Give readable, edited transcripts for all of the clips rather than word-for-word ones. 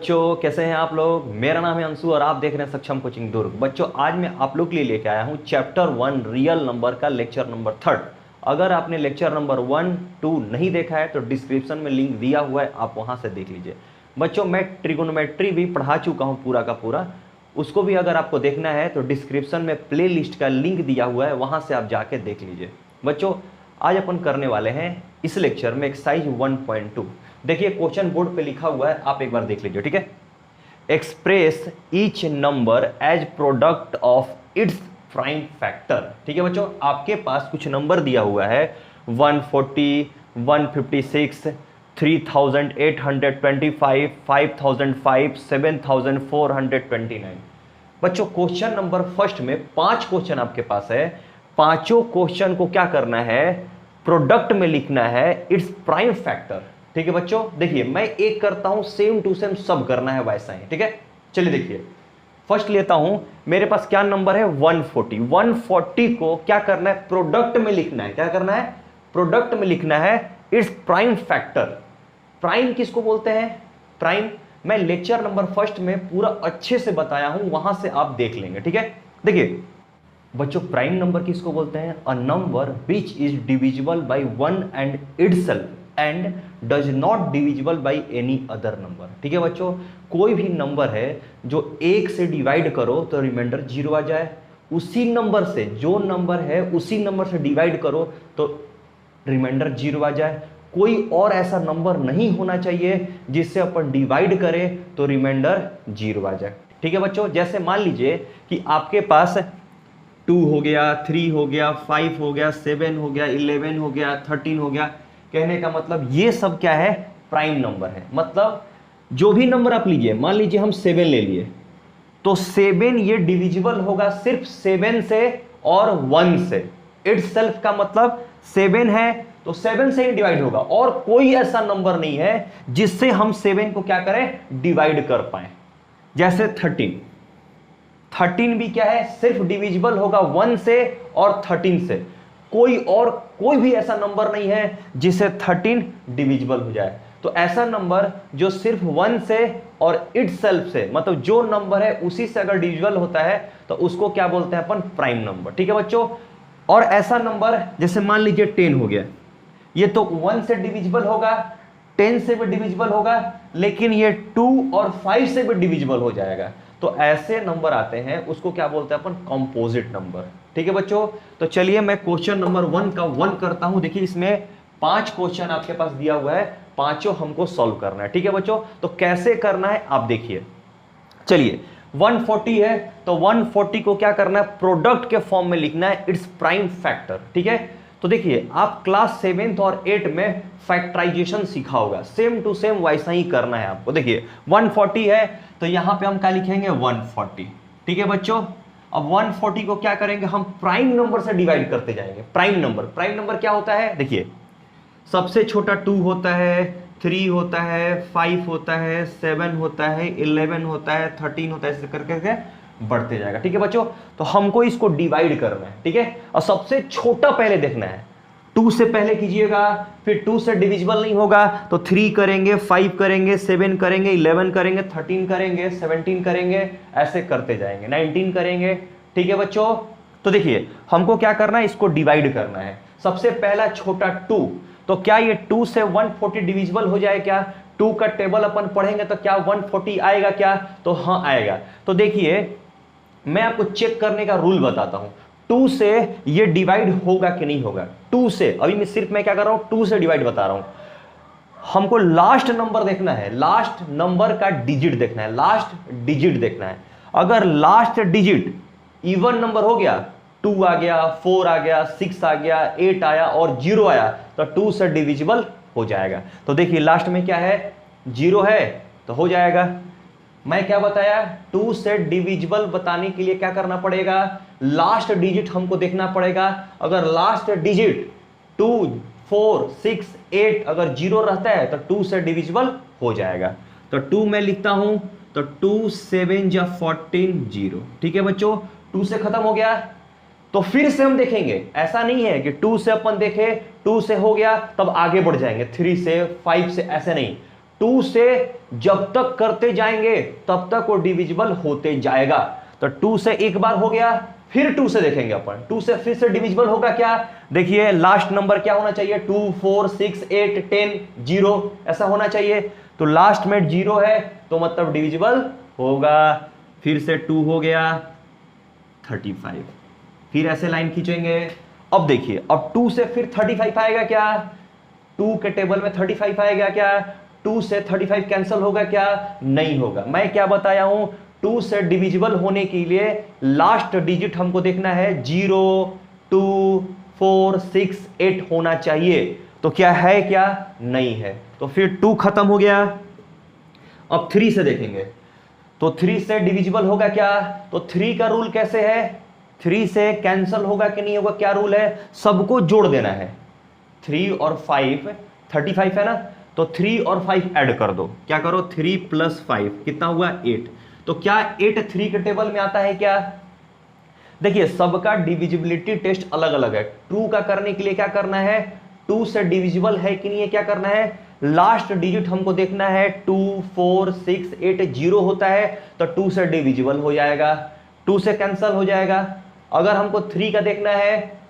बच्चों, कैसे हैं आप लोग। मेरा नाम है अंशु और आप देख रहे हैं सक्षम कोचिंग दुर्ग। बच्चों, आज मैं आप लोग के लिए लेके आया हूं चैप्टर 1 रियल नंबर का लेक्चर नंबर 3। अगर आपने लेक्चर नंबर 1, 2 नहीं देखा है तो डिस्क्रिप्शन में लिंक दिया हुआ है, आप वहां से देख लीजिए। बच्चों, मैं ट्रिगोनोमेट्री भी पढ़ा चुका हूँ पूरा का पूरा, उसको भी अगर आपको देखना है तो डिस्क्रिप्शन में प्ले लिस्ट का लिंक दिया हुआ है, वहां से आप जाके देख लीजिए। बच्चों, आज अपन करने वाले हैं इस लेक्चर में एक्सरसाइज 1.2। देखिए क्वेश्चन बोर्ड पे लिखा हुआ है, आप एक बार देख लीजिए, ठीक है। Express each number as product of its prime factor. ठीक है बच्चों, आपके पास कुछ नंबर दिया हुआ है 140, 156, 3825, 5005, 7429। बच्चों, क्वेश्चन नंबर फर्स्ट में 5 क्वेश्चन आपके पास है। पांचों क्वेश्चन को क्या करना है, प्रोडक्ट में लिखना है इट्स प्राइम फैक्टर। ठीक है बच्चों, देखिए मैं एक करता हूं, सेम टू सेम सब करना है वैसा ही। ठीक है, चलिए देखिए फर्स्ट लेता हूं, मेरे पास क्या नंबर है 140। 140 को क्या करना है, प्रोडक्ट में लिखना है। क्या करना है, प्रोडक्ट में लिखना है इट्स प्राइम फैक्टर। प्राइम किसको बोलते हैं, प्राइम मैं लेक्चर नंबर फर्स्ट में पूरा अच्छे से बताया हूं, वहां से आप देख लेंगे। ठीक है, देखिए बच्चों, प्राइम नंबर किसको बोलते हैं, a number which is divisible by 1 and itself and does not divisible by any other number. ठीक है बच्चों, कोई भी नंबर है जो 1 से डिवाइड करो तो रिमाइंडर 0 आ जाए, उसी नंबर से जो नंबर है उसी नंबर से डिवाइड करो तो रिमाइंडर 0 आ जाए। कोई और ऐसा नंबर नहीं होना चाहिए जिससे अपन डिवाइड करें तो रिमाइंडर 0 आ जाए। ठीक है बच्चों, जैसे मान लीजिए कि आपके पास 2 हो गया, 3 हो गया, 5 हो गया, 7 हो गया, 11 हो गया, 13 हो गया। कहने का मतलब ये सब क्या है, प्राइम नंबर है। मतलब जो भी नंबर आप लीजिए, मान लीजिए हम 7 ले लिए तो 7 ये डिविजिबल होगा सिर्फ 7 से और 1 से। इटसेल्फ का मतलब 7 है तो 7 से ही डिवाइड होगा, और कोई ऐसा नंबर नहीं है जिससे हम 7 को क्या करें, डिवाइड कर पाए। जैसे 13 भी क्या है, सिर्फ डिविजिबल होगा 1 से और 13 से। कोई भी ऐसा नंबर नहीं है जिसे 13 डिविजिबल हो जाए। तो ऐसा नंबर जो सिर्फ 1 से और इटसेल्फ से, मतलब जो नंबर है उसी से अगर डिविजिबल होता है तो उसको क्या बोलते हैं अपन, प्राइम नंबर। ठीक है बच्चों, और ऐसा नंबर जैसे मान लीजिए 10 हो गया, ये तो 1 से डिविजिबल होगा, 10 से भी डिविजिबल होगा, लेकिन ये 2 और 5 से भी डिविजिबल हो जाएगा। तो ऐसे नंबर आते हैं, उसको क्या बोलते हैं अपन, कंपोजिट नंबर। ठीक है बच्चों, तो चलिए मैं क्वेश्चन नंबर 1 का 1 करता हूं। देखिए इसमें 5 क्वेश्चन आपके पास दिया हुआ है, पांचों हमको सॉल्व करना है। ठीक है बच्चों, तो कैसे करना है आप देखिए। चलिए 140 है तो 140 को क्या करना है, प्रोडक्ट के फॉर्म में लिखना है इट्स प्राइम फैक्टर। ठीक है, तो देखिए आप क्लास 7th और 8 में फैक्टराइजेशन सीखा होगा, सेम टू सेम वैसा ही करना है आपको। देखिए 140 है तो यहां पे हम क्या लिखेंगे, 140। ठीक है बच्चों, अब 140 को क्या करेंगे, हम प्राइम नंबर से डिवाइड करते जाएंगे। प्राइम नंबर क्या होता है, देखिए सबसे छोटा 2 होता है, 3 होता है, 5 होता है, 7 होता है, 11 होता है, 13 होता है, ऐसे करके बढ़ते जाएगा। ठीक है बच्चों, तो हमको इसको डिवाइड करना है। ठीक है, और सबसे छोटा पहले देखना है, 2 से पहले कीजिएगा, फिर 2 से डिविजिबल नहीं होगा तो 3 करेंगे, 5 करेंगे, 7 करेंगे, 11 करेंगे, 13 करेंगे, 17 करेंगे, ऐसे करते जाएंगे, 19 करेंगे। ठीक है बच्चों, तो देखिए हमको क्या करना है, इसको डिवाइड करना है। सबसे पहला छोटा 2, तो क्या ये 2 से 140 डिविजिबल हो जाए क्या, 2 का टेबल अपन पढ़ेंगे तो क्या 140 आएगा क्या, तो हाँ आएगा। तो देखिए मैं आपको चेक करने का रूल बताता हूं, 2 से ये डिवाइड होगा कि नहीं होगा। 2 से अभी मैं क्या कर रहा हूं, 2 से डिवाइड बता रहा हूं। हमको लास्ट नंबर देखना है, लास्ट नंबर का डिजिट देखना है, लास्ट डिजिट देखना है। अगर लास्ट डिजिट इवन नंबर हो गया, 2 आ गया, 4 आ गया, 6 आ गया, 8 आया और 0 आया तो 2 से डिविजिबल हो जाएगा। तो देखिए लास्ट में क्या है, 0 है तो हो जाएगा। मैं क्या बताया, 2 से डिविजिबल बताने के लिए क्या करना पड़ेगा, लास्ट डिजिट हमको देखना पड़ेगा। अगर लास्ट डिजिट 2, 4, 6, 8 अगर 0 रहता है तो 2 से डिविजिबल हो जाएगा। तो 2 मैं लिखता हूं, तो 2 7 या 14 0। ठीक है बच्चों, 2 से खत्म हो गया। तो फिर से हम देखेंगे, ऐसा नहीं है कि 2 से अपन देखें, 2 से हो गया तब आगे बढ़ जाएंगे, 3 से 5 से, ऐसे नहीं। 2 से जब तक करते जाएंगे तब तक वो डिविजिबल होते जाएगा। तो 2 से एक बार हो गया, फिर 2 से देखेंगे अपन, 2 से फिर से डिविजिबल होगा क्या? देखिए लास्ट नंबर क्या होना चाहिए? 2 4 6 8 10 0 ऐसा होना चाहिए। तो लास्ट में 0 है तो मतलब डिविजिबल होगा। फिर से 2 हो गया 35, फिर ऐसे लाइन खींचेंगे। अब देखिए अब 2 से फिर 35 आएगा क्या? 2 के टेबल में 35 आएगा क्या? 2 से 35 कैंसिल होगा क्या? नहीं होगा। मैं क्या बताया हूं? 2 से डिविजिबल होने के लिए लास्ट डिजिट हमको देखना है 0 2 4 6 8 होना चाहिए। तो क्या है? क्या नहीं है। तो फिर 2 खत्म हो गया। अब 3 से देखेंगे तो 3 से डिविजिबल होगा क्या? तो 3 का रूल कैसे है? 3 से कैंसिल होगा कि नहीं होगा? क्या रूल है? सबको जोड़ देना है। 3 और 5 35 है ना, तो 3 और 5 ऐड कर दो। क्या करो? 3 + 5 कितना हुआ? 8। तो क्या 8 3 के टेबल में आता है क्या? देखिए सबका डिविजिबिलिटी टेस्ट अलग अलग है। 2 का करने के लिए क्या करना है? 2 से डिविजिबल है कि नहीं है क्या करना है? लास्ट डिजिट हमको देखना है। 2 4 6 8 0 होता है तो 2 से डिविजिबल हो जाएगा, 2 से कैंसिल हो जाएगा। अगर हमको 3 का देखना है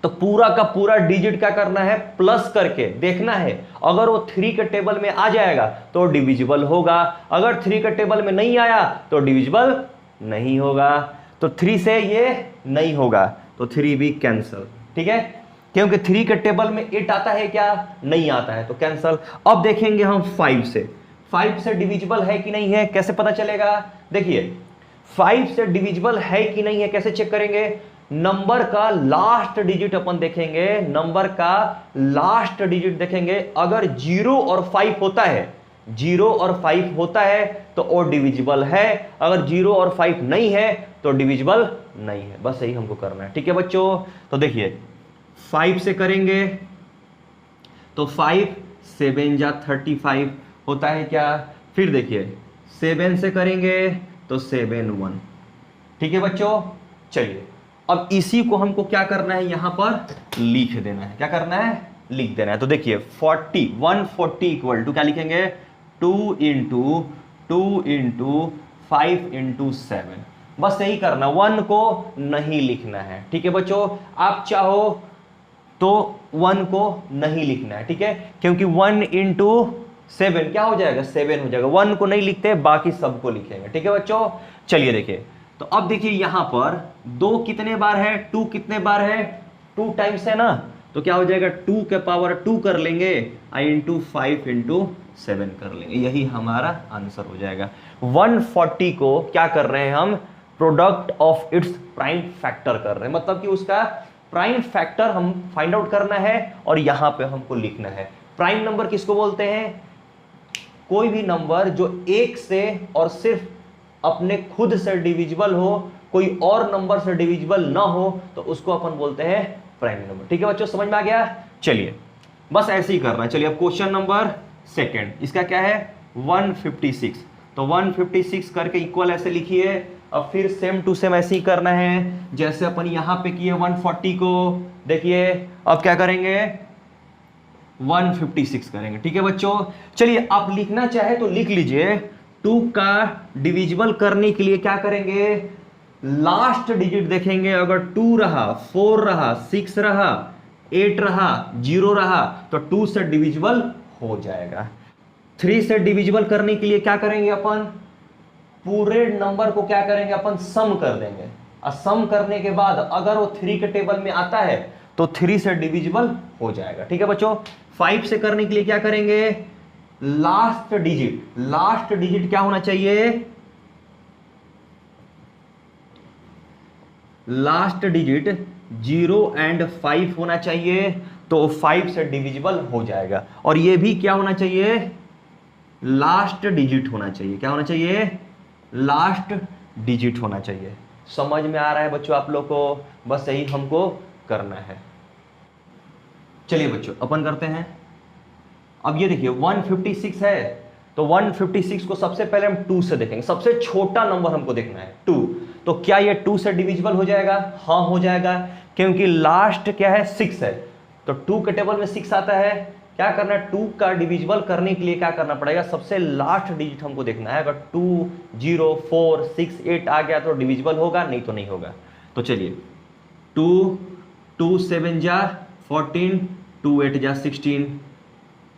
तो पूरा का पूरा डिजिट क्या करना है? प्लस करके देखना है। अगर वो 3 के टेबल में आ जाएगा तो डिविजिबल होगा, अगर 3 के टेबल में नहीं आया तो डिविजिबल नहीं होगा। तो 3 से ये नहीं होगा तो 3 भी कैंसिल। ठीक है, क्योंकि 3 के टेबल में 8 आता है क्या? नहीं आता है तो कैंसिल। अब देखेंगे हम 5 से, 5 से डिविजिबल है कि नहीं है, कैसे पता चलेगा? देखिए 5 से डिविजिबल है कि नहीं है कैसे चेक करेंगे? नंबर का लास्ट डिजिट अपन देखेंगे, नंबर का लास्ट डिजिट देखेंगे। अगर 0 और 5 होता है, 0 और 5 होता है तो वो डिविजिबल है, अगर 0 और 5 नहीं है तो डिविजिबल नहीं है। बस यही हमको करना है। ठीक है बच्चों, तो देखिए 5 से करेंगे तो 5 7 जा 35 होता है क्या? फिर देखिए 7 से करेंगे तो 7 1। ठीक है बच्चों, चलिए अब इसी को हमको क्या करना है? यहां पर लिख देना है। क्या करना है? लिख देना है। तो देखिए 40 140 इक्वल टू क्या लिखेंगे? 2 × 2 × 5 × 7। बस यही करना, 1 को नहीं लिखना है। ठीक है बच्चों, आप चाहो तो 1 को नहीं लिखना है। ठीक है, क्योंकि 1 × 7 क्या हो जाएगा? 7 हो जाएगा। 1 को नहीं लिखते, बाकी सबको लिखेंगे। ठीक है बच्चों, चलिए देखिए। तो अब देखिए यहां पर 2 कितने बार है? 2 कितने बार है? 2 टाइम्स है ना, तो क्या हो जाएगा? 2 के पावर 2 कर लेंगे, × 5 × 7 कर लेंगे। यही हमारा आंसर हो जाएगा। 140 को क्या कर रहे हैं हम? Product of its prime factor कर रहे हैं, मतलब कि उसका प्राइम फैक्टर हम फाइंड आउट करना है और यहां पे हमको लिखना है। प्राइम नंबर किसको बोलते हैं? कोई भी नंबर जो 1 से और सिर्फ अपने खुद से डिविजिबल हो, कोई और नंबर से डिविजिबल ना हो, तो उसको अपन बोलते हैं प्राइम नंबर। ठीक है बच्चों, समझ में आ गया? चलिए बस ऐसे ही करना है। चलिए अब क्वेश्चन नंबर 2, इसका क्या है? 156। तो 156 करके इक्वल ऐसे लिखिए। अब फिर सेम टू सेम ऐसे ही करना है जैसे अपन यहां पे किए 140 को। देखिए अब क्या करेंगे? 156 करेंगे। ठीक है बच्चों, चलिए आप लिखना चाहे तो लिख लीजिए। 2 का डिविजिबल करने के लिए क्या करेंगे? लास्ट डिजिट देखेंगे। अगर 2 रहा, 4 रहा, 6 रहा, 8 रहा, 0 रहा तो 2 से डिविजिबल हो जाएगा। 3 से डिविजिबल करने के लिए क्या करेंगे अपन? पूरे नंबर को क्या करेंगे अपन? सम कर देंगे। और सम करने के बाद अगर वो 3 के टेबल में आता है तो 3 से डिविजिबल हो जाएगा। ठीक है बच्चों, 5 से करने के लिए क्या करेंगे? लास्ट डिजिट क्या होना चाहिए? लास्ट डिजिट 0 और 5 होना चाहिए, तो 5 से डिविजिबल हो जाएगा। और ये भी क्या होना चाहिए? लास्ट डिजिट होना चाहिए। क्या होना चाहिए? लास्ट डिजिट होना चाहिए। समझ में आ रहा है बच्चों आप लोग को? बस यही हमको करना है। चलिए बच्चों अपन करते हैं। अब ये देखिए 156 है, तो 156 को सबसे पहले हम 2 से देखेंगे। सबसे छोटा नंबर हमको देखना है 2। तो क्या ये 2 से डिविजिबल हो जाएगा? हाँ हो जाएगा, क्योंकि लास्ट क्या है? 6 है, तो 2 के टेबल में 6 आता है। क्या करना है, 2 का डिविजिबल करने के लिए क्या करना पड़ेगा, सबसे लास्ट डिजिट हमको देखना है। अगर 2 0 4 6 8 आ गया तो डिविजिबल होगा, नहीं तो नहीं होगा। तो चलिए 2 2 7 जा 14, 2 8 जा 16,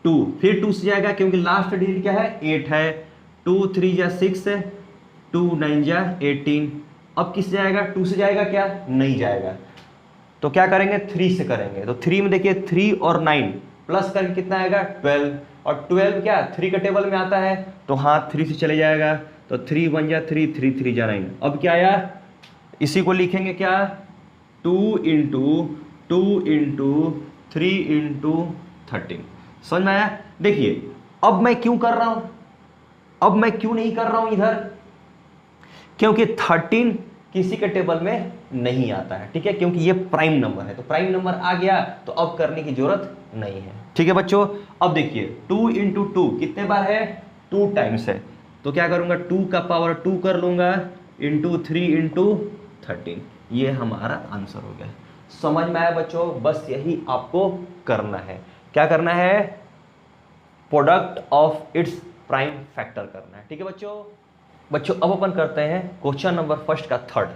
2 फिर 2 से जाएगा क्योंकि लास्ट डिजिट क्या है 8 है, 2 3 जा 6, 2 9 जा 18। अब किस जाएगा, 2 से जाएगा क्या, नहीं जाएगा, तो क्या करेंगे 3 से करेंगे। तो 3 में देखिए 3 और 9 प्लस करके कितना आएगा 12, और 12 क्या 3 का टेबल में आता है, तो हाँ 3 से चले जाएगा, तो 3 1 जा 3, 3 3 जा 9। अब क्या आया, इसी को लिखेंगे क्या 2 इंटू 3 इंटू 13। समझ में आया। देखिए अब मैं क्यों कर रहा हूं, अब मैं क्यों नहीं कर रहा हूं इधर, क्योंकि 13 किसी के टेबल में नहीं आता है, ठीक है, क्योंकि ये प्राइम नंबर है। तो प्राइम नंबर आ गया तो अब करने की जरूरत नहीं है, ठीक है बच्चों। अब देखिए 2 इंटू 2 कितने बार है, 2 टाइम्स है, तो क्या करूंगा 2 का पावर 2 कर लूंगा इंटू 3 इंटू 13, ये हमारा आंसर हो गया। समझ में आया बच्चों, बस यही आपको करना है। क्या करना है, product of its prime factor करना है, ठीक है बच्चों। बच्चों अब अपन करते हैं क्वेश्चन नंबर फर्स्ट का थर्ड।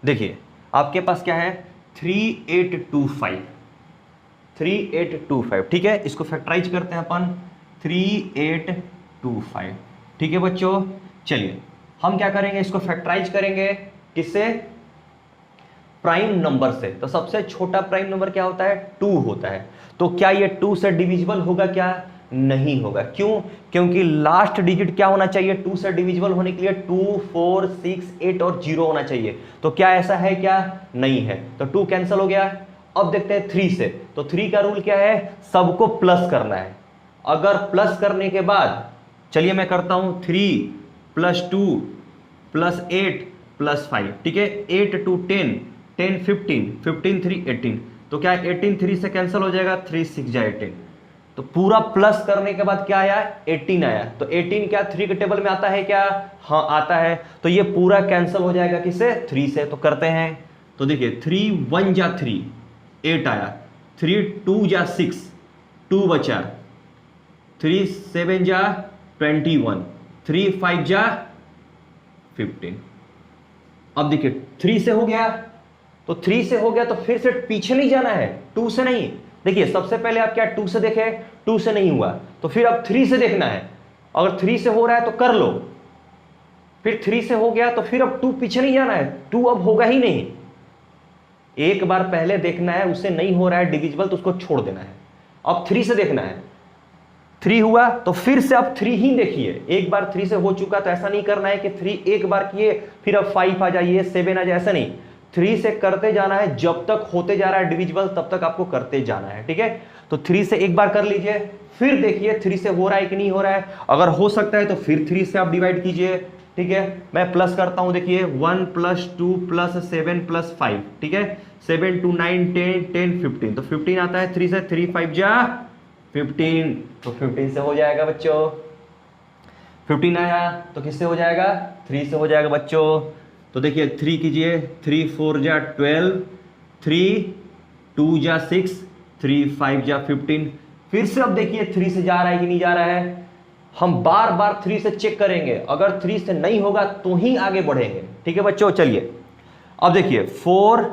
देखिए आपके पास क्या है 3825, ठीक है, इसको फैक्टराइज करते हैं अपन 3825, ठीक है बच्चों। चलिए हम क्या करेंगे, इसको फैक्टराइज करेंगे किससे, प्राइम नंबर से। तो सबसे छोटा प्राइम नंबर क्या होता है 2 होता है, तो क्या ये 2 से डिविजिबल होगा, क्या नहीं होगा। क्यों, क्योंकि लास्ट डिजिट क्या होना चाहिए 2 से डिविजिबल होने के लिए 2 4 6 8 और 0 होना चाहिए। तो क्या ऐसा है, क्या नहीं है, तो 2 कैंसिल हो गया। अब देखते हैं 3 से, तो 3 का रूल क्या है, सबको प्लस करना है। अगर प्लस करने के बाद, चलिए मैं करता हूं 3 + 2 + 8 + 5, ठीक है, 8 2 10 10 15 15 3 18, तो क्या 18 3 से कैंसिल हो जाएगा, 3 6 जा 18, तो पूरा प्लस करने के बाद क्या आया 18 आया। तो 18 क्या 3 के टेबल में आता है, क्या हाँ आता है, तो ये पूरा कैंसिल हो जाएगा किससे 3 से। तो करते हैं, तो देखिए 3 1 जा 3 8 आया, 3 2 जा 6 2 बचा, 3 7 जा 21, 3 5 जा 15। अब देखिए 3 से हो गया, तो 3 से हो गया तो फिर से पीछे नहीं जाना है, 2 से नहीं। देखिए सबसे पहले आप क्या 2 से देखे, 2 से नहीं हुआ, तो फिर अब 3 से देखना है। अगर 3 से हो रहा है तो कर लो, फिर 3 से हो गया तो फिर अब 2 पीछे नहीं जाना है, 2 अब होगा ही नहीं। एक बार पहले देखना है, उससे नहीं हो रहा है डिविजिबल तो उसको छोड़ देना है। अब 3 से देखना है, 3 हुआ तो फिर से अब 3 ही देखिए। एक बार 3 से हो चुका तो ऐसा नहीं करना है कि 3 एक बार किए फिर अब 5 आ जाइए 7 आ जाए, ऐसा नहीं। 3 से करते जाना है, जब तक होते जा रहा है डिविजिबल तब तक आपको करते जाना है, ठीक है। तो 3 से एक बार कर लीजिए, फिर देखिए 3 से हो रहा है कि नहीं हो रहा है। अगर हो सकता है तो फिर 3 से आप डिवाइड कीजिए, ठीक है। मैं प्लस करता हूं, देखिए 1 + 2 + 7 + 5, ठीक है, 7 2 9 10 10 15, तो 15 आता है 3 से, 3 5 जा 15, तो 15 से हो जाएगा बच्चों। 15 आया तो किससे हो जाएगा, 3 से हो जाएगा बच्चों। तो देखिए 3 कीजिए, 3 4 जा 12, 3 2 जा 6, 3 5 जा 15। फिर से अब देखिए 3 से जा रहा है कि नहीं जा रहा है, हम बार बार 3 से चेक करेंगे। अगर 3 से नहीं होगा तो ही आगे बढ़ेंगे, ठीक है बच्चों। चलिए अब देखिए 4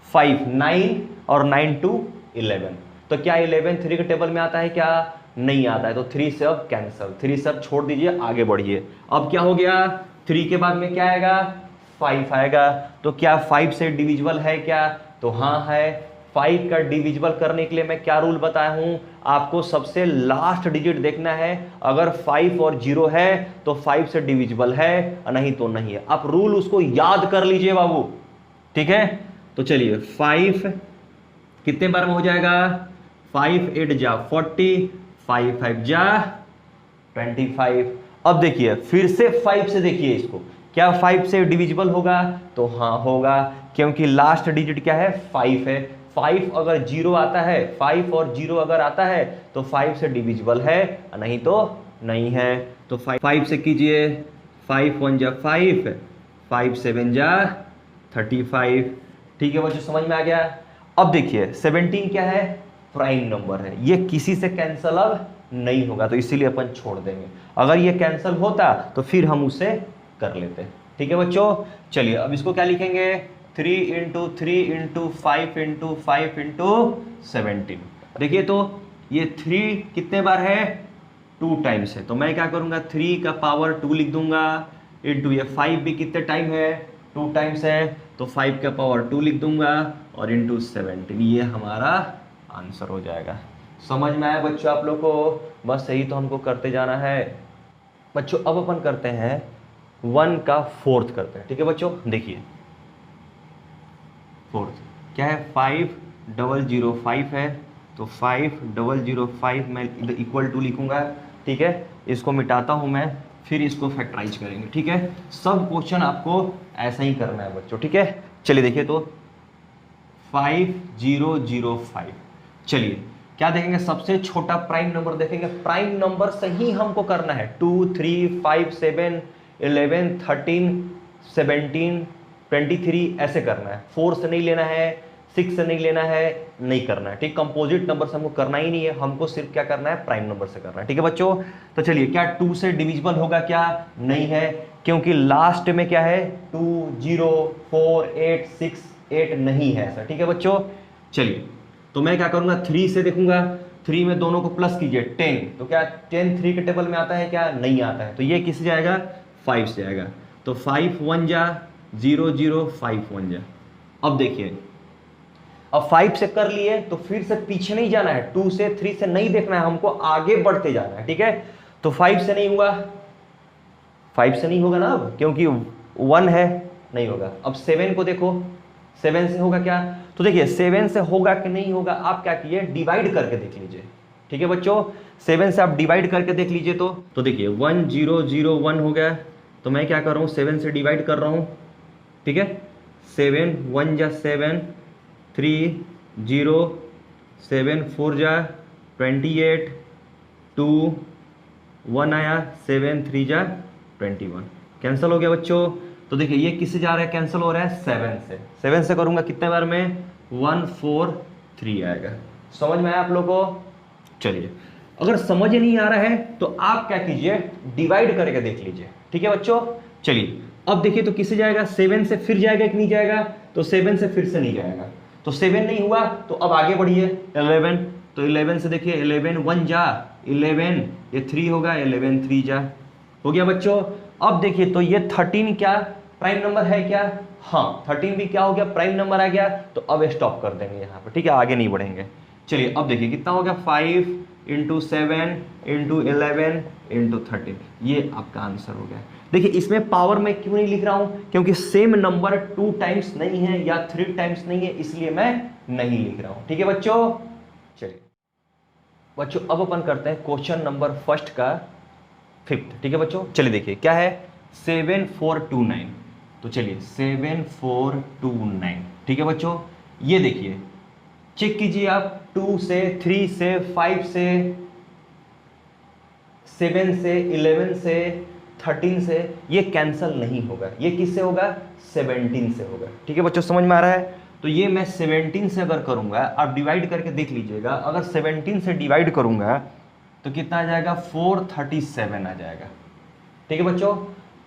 5 9 और 9 2 11, तो क्या 11 3 के टेबल में आता है, क्या नहीं आता है। तो 3 से अब कैंसिल, 3 से अब छोड़ दीजिए, आगे बढ़िए। अब क्या हो गया, 3 के बाद में क्या आएगा 5 आएगा, तो क्या 5 से डिविजिबल है, क्या तो हाँ है। 5 का डिविजिबल करने के लिए मैं क्या रूल बताया हूं आपको, सबसे लास्ट डिजिट देखना है। अगर 5 और 0 है तो 5 से डिविजिबल है, नहीं तो नहीं है। आप रूल उसको याद कर लीजिए बाबू, ठीक है। तो चलिए 5 कितने बार में हो जाएगा, 5 8 जा 40, 5 5 जा 25। अब देखिए फिर से 5 से देखिए इसको, क्या 5 से डिविजिबल होगा, तो हाँ होगा, क्योंकि लास्ट डिजिट क्या है 5 है। 5 अगर 0 आता है, 5 और 0 अगर आता है तो 5 से डिविजिबल है, नहीं तो नहीं है। तो 5 से कीजिए, 5 1 जा 5, 5 7 जा 35, ठीक है बच्चों, समझ में आ गया। अब देखिए 17 क्या है, प्राइम नंबर है, ये किसी से कैंसल अब नहीं होगा, तो इसीलिए अपन छोड़ देंगे। अगर ये कैंसल होता तो फिर हम उसे कर लेते। ठीक है बच्चों, चलिए अब इसको क्या लिखेंगे, 3 इंटू 3 इंटू 5 इंटू 5 इंटू 17। देखिए तो ये 3 कितने बार है, 2 टाइम्स है, तो मैं क्या करूंगा 3 का पावर 2 लिख दूंगा, इंटू ये 5 भी कितने टाइम है, 2 टाइम्स है, तो 5 का पावर 2 लिख दूंगा, और इंटू 17, ये हमारा आंसर हो जाएगा। समझ में आया बच्चों आप लोग को, बस यही तो हमको करते जाना है बच्चों। अब अपन करते हैं 1 का 4th करते हैं। ठीक है बच्चों, देखिए 4th क्या है, 5005 है, तो 5005 मैं इक्वल टू लिखूंगा। ठीक है, इसको मिटाता हूं मैं, फिर इसको फैक्टराइज करेंगे। ठीक है, सब क्वेश्चन आपको ऐसा ही करना है बच्चों। ठीक है, चलिए देखिए तो 5005, चलिए क्या देखेंगे, सबसे छोटा प्राइम नंबर देखेंगे, प्राइम नंबर से ही हमको करना है। 2 3 5 7 11 13 17 23 ऐसे करना है, 4 से नहीं लेना है, 6 से नहीं लेना है, नहीं करना है। ठीक, कंपोजिट नंबर से हमको करना ही नहीं है, हमको सिर्फ क्या करना है, प्राइम नंबर से करना है। ठीक है बच्चों, तो चलिए क्या 2 से डिविजिबल होगा क्या, नहीं है, क्योंकि लास्ट में क्या है 2 0 4 8 6 8 नहीं है ऐसा। ठीक है बच्चों, चलिए तो मैं क्या करूंगा 3 से देखूंगा, 3 में दोनों को प्लस कीजिए 10, तो क्या 10 3 के टेबल में आता है क्या, नहीं आता है, तो ये किससे जाएगा, 5 से आएगा, तो 5 1 जा 0 0 5 1 जा। अब देखिए अब 5 से कर लिए तो फिर से पीछे नहीं जाना है, 2 से 3 से नहीं देखना है, हमको आगे बढ़ते जाना है। ठीक है, तो 5 से नहीं हुआ, 5 से नहीं होगा ना अब, क्योंकि 1 है, नहीं होगा। अब 7 को देखो, 7 से होगा क्या, तो देखिए 7 से होगा कि नहीं होगा, आप क्या कीजिए डिवाइड करके देख लीजिए। ठीक है बच्चों, 7 से आप डिवाइड करके देख लीजिए, तो देखिए 1 0 0 1 हो गया, तो मैं क्या कर रहा हूँ 7 से डिवाइड कर रहा हूँ। ठीक है, 7 1 जा 7 3 0 7 4 जा 28 2 1 आया 7 3 जा 21, कैंसिल हो गया बच्चों। तो देखिए ये किससे जा रहा है, कैंसिल हो रहा है 7 से, 7 से करूंगा कितने बार में, 1 4 3 आएगा। समझ में आया आप लोगों को, चलिए अगर समझ नहीं आ रहा है तो आप क्या कीजिए डिवाइड करके देख लीजिए। ठीक है बच्चों, चलिए अब देखिए तो किससे जाएगा, 7 से फिर जाएगा कि नहीं जाएगा, तो 7 से फिर से नहीं जाएगा, तो 7 नहीं हुआ, तो अब आगे बढ़िए 11, तो 11 से देखिए 11 1 जा 11, ये 3 होगा, 11 3 जा, हो गया बच्चों। अब देखिए तो ये 13 क्या प्राइम नंबर है क्या, हाँ 13 भी क्या हो गया, प्राइम नंबर आ गया, तो अब स्टॉप कर देंगे यहाँ पर। ठीक है, आगे नहीं बढ़ेंगे। चलिए अब देखिए कितना हो गया, 5 इंटू 7 इंटू 11 इंटू 13, ये आपका आंसर हो गया। देखिए इसमें पावर में क्यों नहीं लिख रहा हूं, क्योंकि सेम नंबर 2 टाइम्स नहीं है या 3 टाइम्स नहीं है, इसलिए मैं नहीं लिख रहा हूं। ठीक है बच्चों, चलिए बच्चों अब अपन करते हैं क्वेश्चन नंबर फर्स्ट का 5th। ठीक है बच्चों, चलिए देखिए क्या है, 7429, तो चलिए 7429। ठीक है बच्चों, ये देखिए चेक कीजिए आप, 2 से 3 से 5 से 7 से 11 से 13 से ये कैंसल नहीं होगा, ये किससे होगा, 17 से होगा। ठीक है बच्चों, समझ में आ रहा है, तो ये मैं 17 से अगर करूंगा, आप डिवाइड करके देख लीजिएगा, अगर 17 से डिवाइड करूंगा तो कितना आ जाएगा, 437 आ जाएगा। ठीक है बच्चों,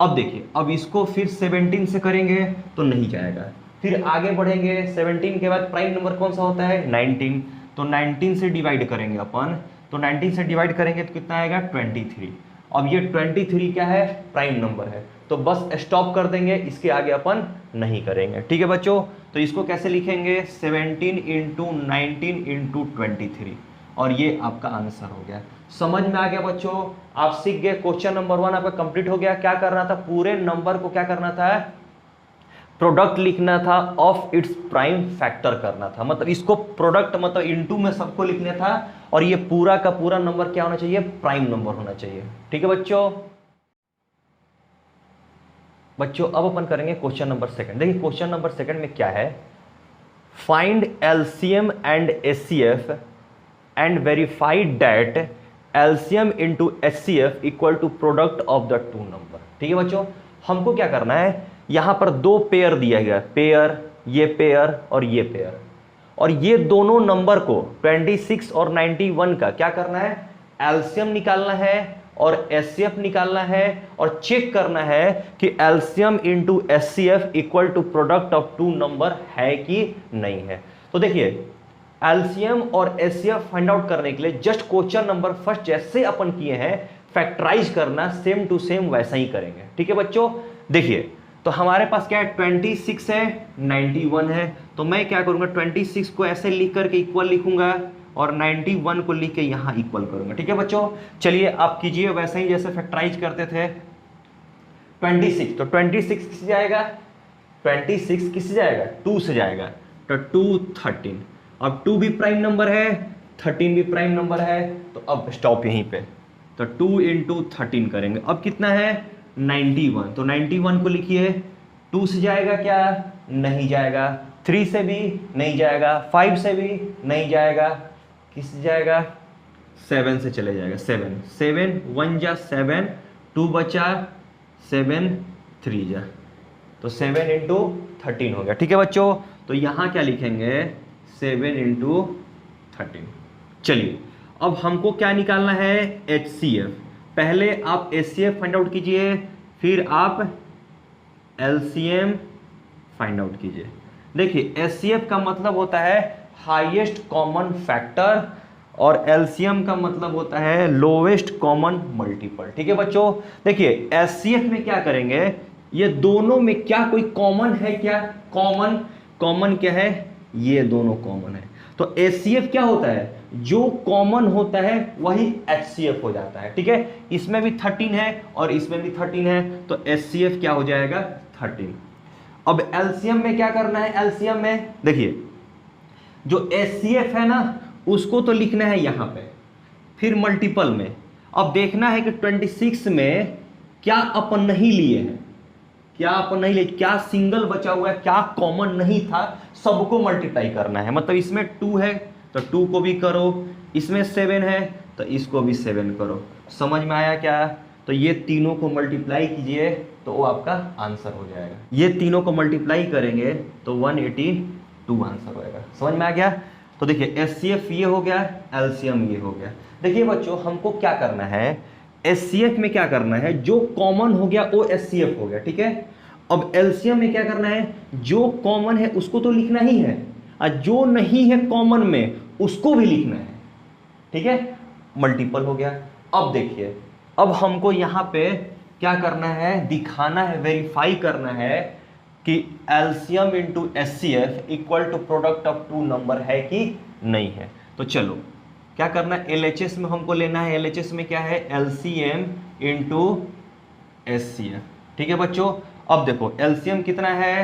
अब देखिए अब इसको फिर 17 से करेंगे तो नहीं जाएगा, फिर आगे बढ़ेंगे, 17 के बाद प्राइम नंबर कौन सा होता है, 19, तो 19 से डिवाइड करेंगे अपन, तो 19 से डिवाइड करेंगे तो कितना आएगा, 23। अब ये 23 क्या है, प्राइम नंबर है, तो बस स्टॉप कर देंगे, इसके आगे अपन नहीं करेंगे। ठीक है बच्चों, तो इसको कैसे लिखेंगे, 17 इंटू 19 इंटू 23, और ये आपका आंसर हो गया। समझ में आ गया बच्चों, आप सीख गए, क्वेश्चन नंबर 1 आपका कंप्लीट हो गया। क्या करना था, पूरे नंबर को क्या करना था, प्रोडक्ट लिखना था, ऑफ इट्स प्राइम फैक्टर करना था, मतलब इसको प्रोडक्ट मतलब इनटू में सबको लिखना था, और ये पूरा का पूरा नंबर क्या होना चाहिए, प्राइम नंबर होना चाहिए। ठीक है बच्चों, अब अपन करेंगे क्वेश्चन नंबर 2। देखिए क्वेश्चन नंबर 2 में क्या है, find LCM and HCF and verified that LCM into HCF equal to product of the 2 number. ठीक है बच्चों, हमको क्या करना है, यहां पर 2 पेयर दिया गया, पेयर, ये पेयर और ये पेयर, और ये दोनों नंबर को 26 और 91 का क्या करना है, एलसीएम निकालना है और एचसीएफ निकालना है और चेक करना है कि LCM into HCF equal to product of two number है कि नहीं है। तो देखिए एलसीएम और एचसीएफ फाइंड आउट करने के लिए जस्ट क्वेश्चन नंबर फर्स्ट जैसे अपन किए हैं फैक्टराइज करना सेम टू सेम वैसा ही करेंगे। ठीक है बच्चों, देखिए तो हमारे पास क्या है 26 है 91 है, तो मैं क्या करूंगा 26 को ऐसे लिख करके इक्वल लिखूंगा और 91 को लिख के यहां इक्वल करूंगा। ठीक है बच्चों, चलिए आप कीजिए वैसे ही जैसे फैक्टराइज करते थे। 26 तो 26 किससे जाएगा, 26 किससे जाएगा 2 से जाएगा, तो 2 13, अब 2 भी प्राइम नंबर है 13 भी प्राइम नंबर है, तो अब स्टॉप यहीं पे, तो 2 इंटू 13 करेंगे। अब कितना है 91, तो 91 को लिखिए, 2 से जाएगा क्या, नहीं जाएगा, 3 से भी नहीं जाएगा, 5 से भी नहीं जाएगा, किससे जाएगा 7 से चले जाएगा, 7 7 1 जा 7, 2 बचा 7 3 जा, तो 7 इंटू 13 हो गया। ठीक है बच्चों, तो यहां क्या लिखेंगे 7 इंटू 13। चलिए अब हमको क्या निकालना है एचसीएफ, पहले आप एचसीएफ फाइंड आउट कीजिए फिर आप एलसीएम फाइंड आउट कीजिए। देखिए एचसीएफ का मतलब होता है हाईएस्ट कॉमन फैक्टर और एलसीएम का मतलब होता है लोवेस्ट कॉमन मल्टीपल। ठीक है बच्चों, देखिए एचसीएफ में क्या करेंगे, ये दोनों में क्या कोई कॉमन है, क्या कॉमन क्या है, ये दोनों कॉमन है, तो एचसीएफ क्या होता है जो कॉमन होता है वही एचसीएफ हो जाता है। ठीक है, इसमें भी 13 है और इसमें भी 13 है, तो एचसीएफ क्या हो जाएगा 13। अब एलसीएम में क्या करना है, एलसीएम में देखिए जो एचसीएफ है ना उसको तो लिखना है यहां पे, फिर मल्टीपल में अब देखना है कि 26 में क्या अपन नहीं लिए हैं, क्या अपन नहीं लिए, क्या सिंगल बचा हुआ है, क्या कॉमन नहीं था, सबको मल्टीप्लाई करना है। मतलब इसमें 2 है तो 2 को भी करो, इसमें 7 है तो इसको भी 7 करो। समझ में आया क्या, तो ये तीनों को मल्टीप्लाई कीजिए तो वो आपका आंसर हो जाएगा। ये तीनों को मल्टीप्लाई करेंगे तो 182 आंसर होएगा। समझ में आ गया, तो देखिए एचसीएफ ये हो गया, एलसीएम ये हो गया। देखिए बच्चों हमको क्या करना है, एचसीएफ में क्या करना है, जो कॉमन हो गया वो एचसीएफ हो गया। ठीक है, अब एलसीएम में क्या करना है, जो कॉमन है उसको तो लिखना ही है और जो नहीं है कॉमन में उसको भी लिखना है। ठीक है, मल्टीपल हो गया। अब देखिए अब हमको यहां पे क्या करना है, दिखाना है, वेरीफाई करना है कि LCM into HCF equal to product of two number है कि नहीं है। तो चलो क्या करना है, एलएचएस में हमको लेना है, एलएचएस में क्या है एलसीएम इंटू एचसीएफ। ठीक है बच्चों, अब देखो एलसीएम कितना है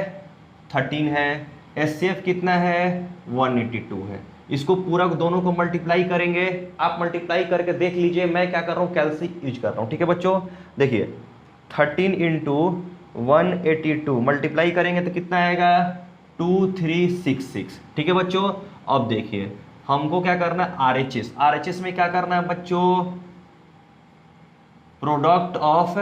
13 है, एचसीएफ कितना है 182 है, इसको पूरा दोनों को मल्टीप्लाई करेंगे। आप मल्टीप्लाई करके देख लीजिए, मैं क्या कर रहा हूँ कैलसी यूज कर रहा हूँ। ठीक है बच्चों, देखिए 13 इंटू 182 मल्टीप्लाई करेंगे तो कितना आएगा 2366। ठीक है बच्चों, अब देखिए हमको क्या करना है आरएचएस, आरएचएस में क्या करना है बच्चों, प्रोडक्ट ऑफ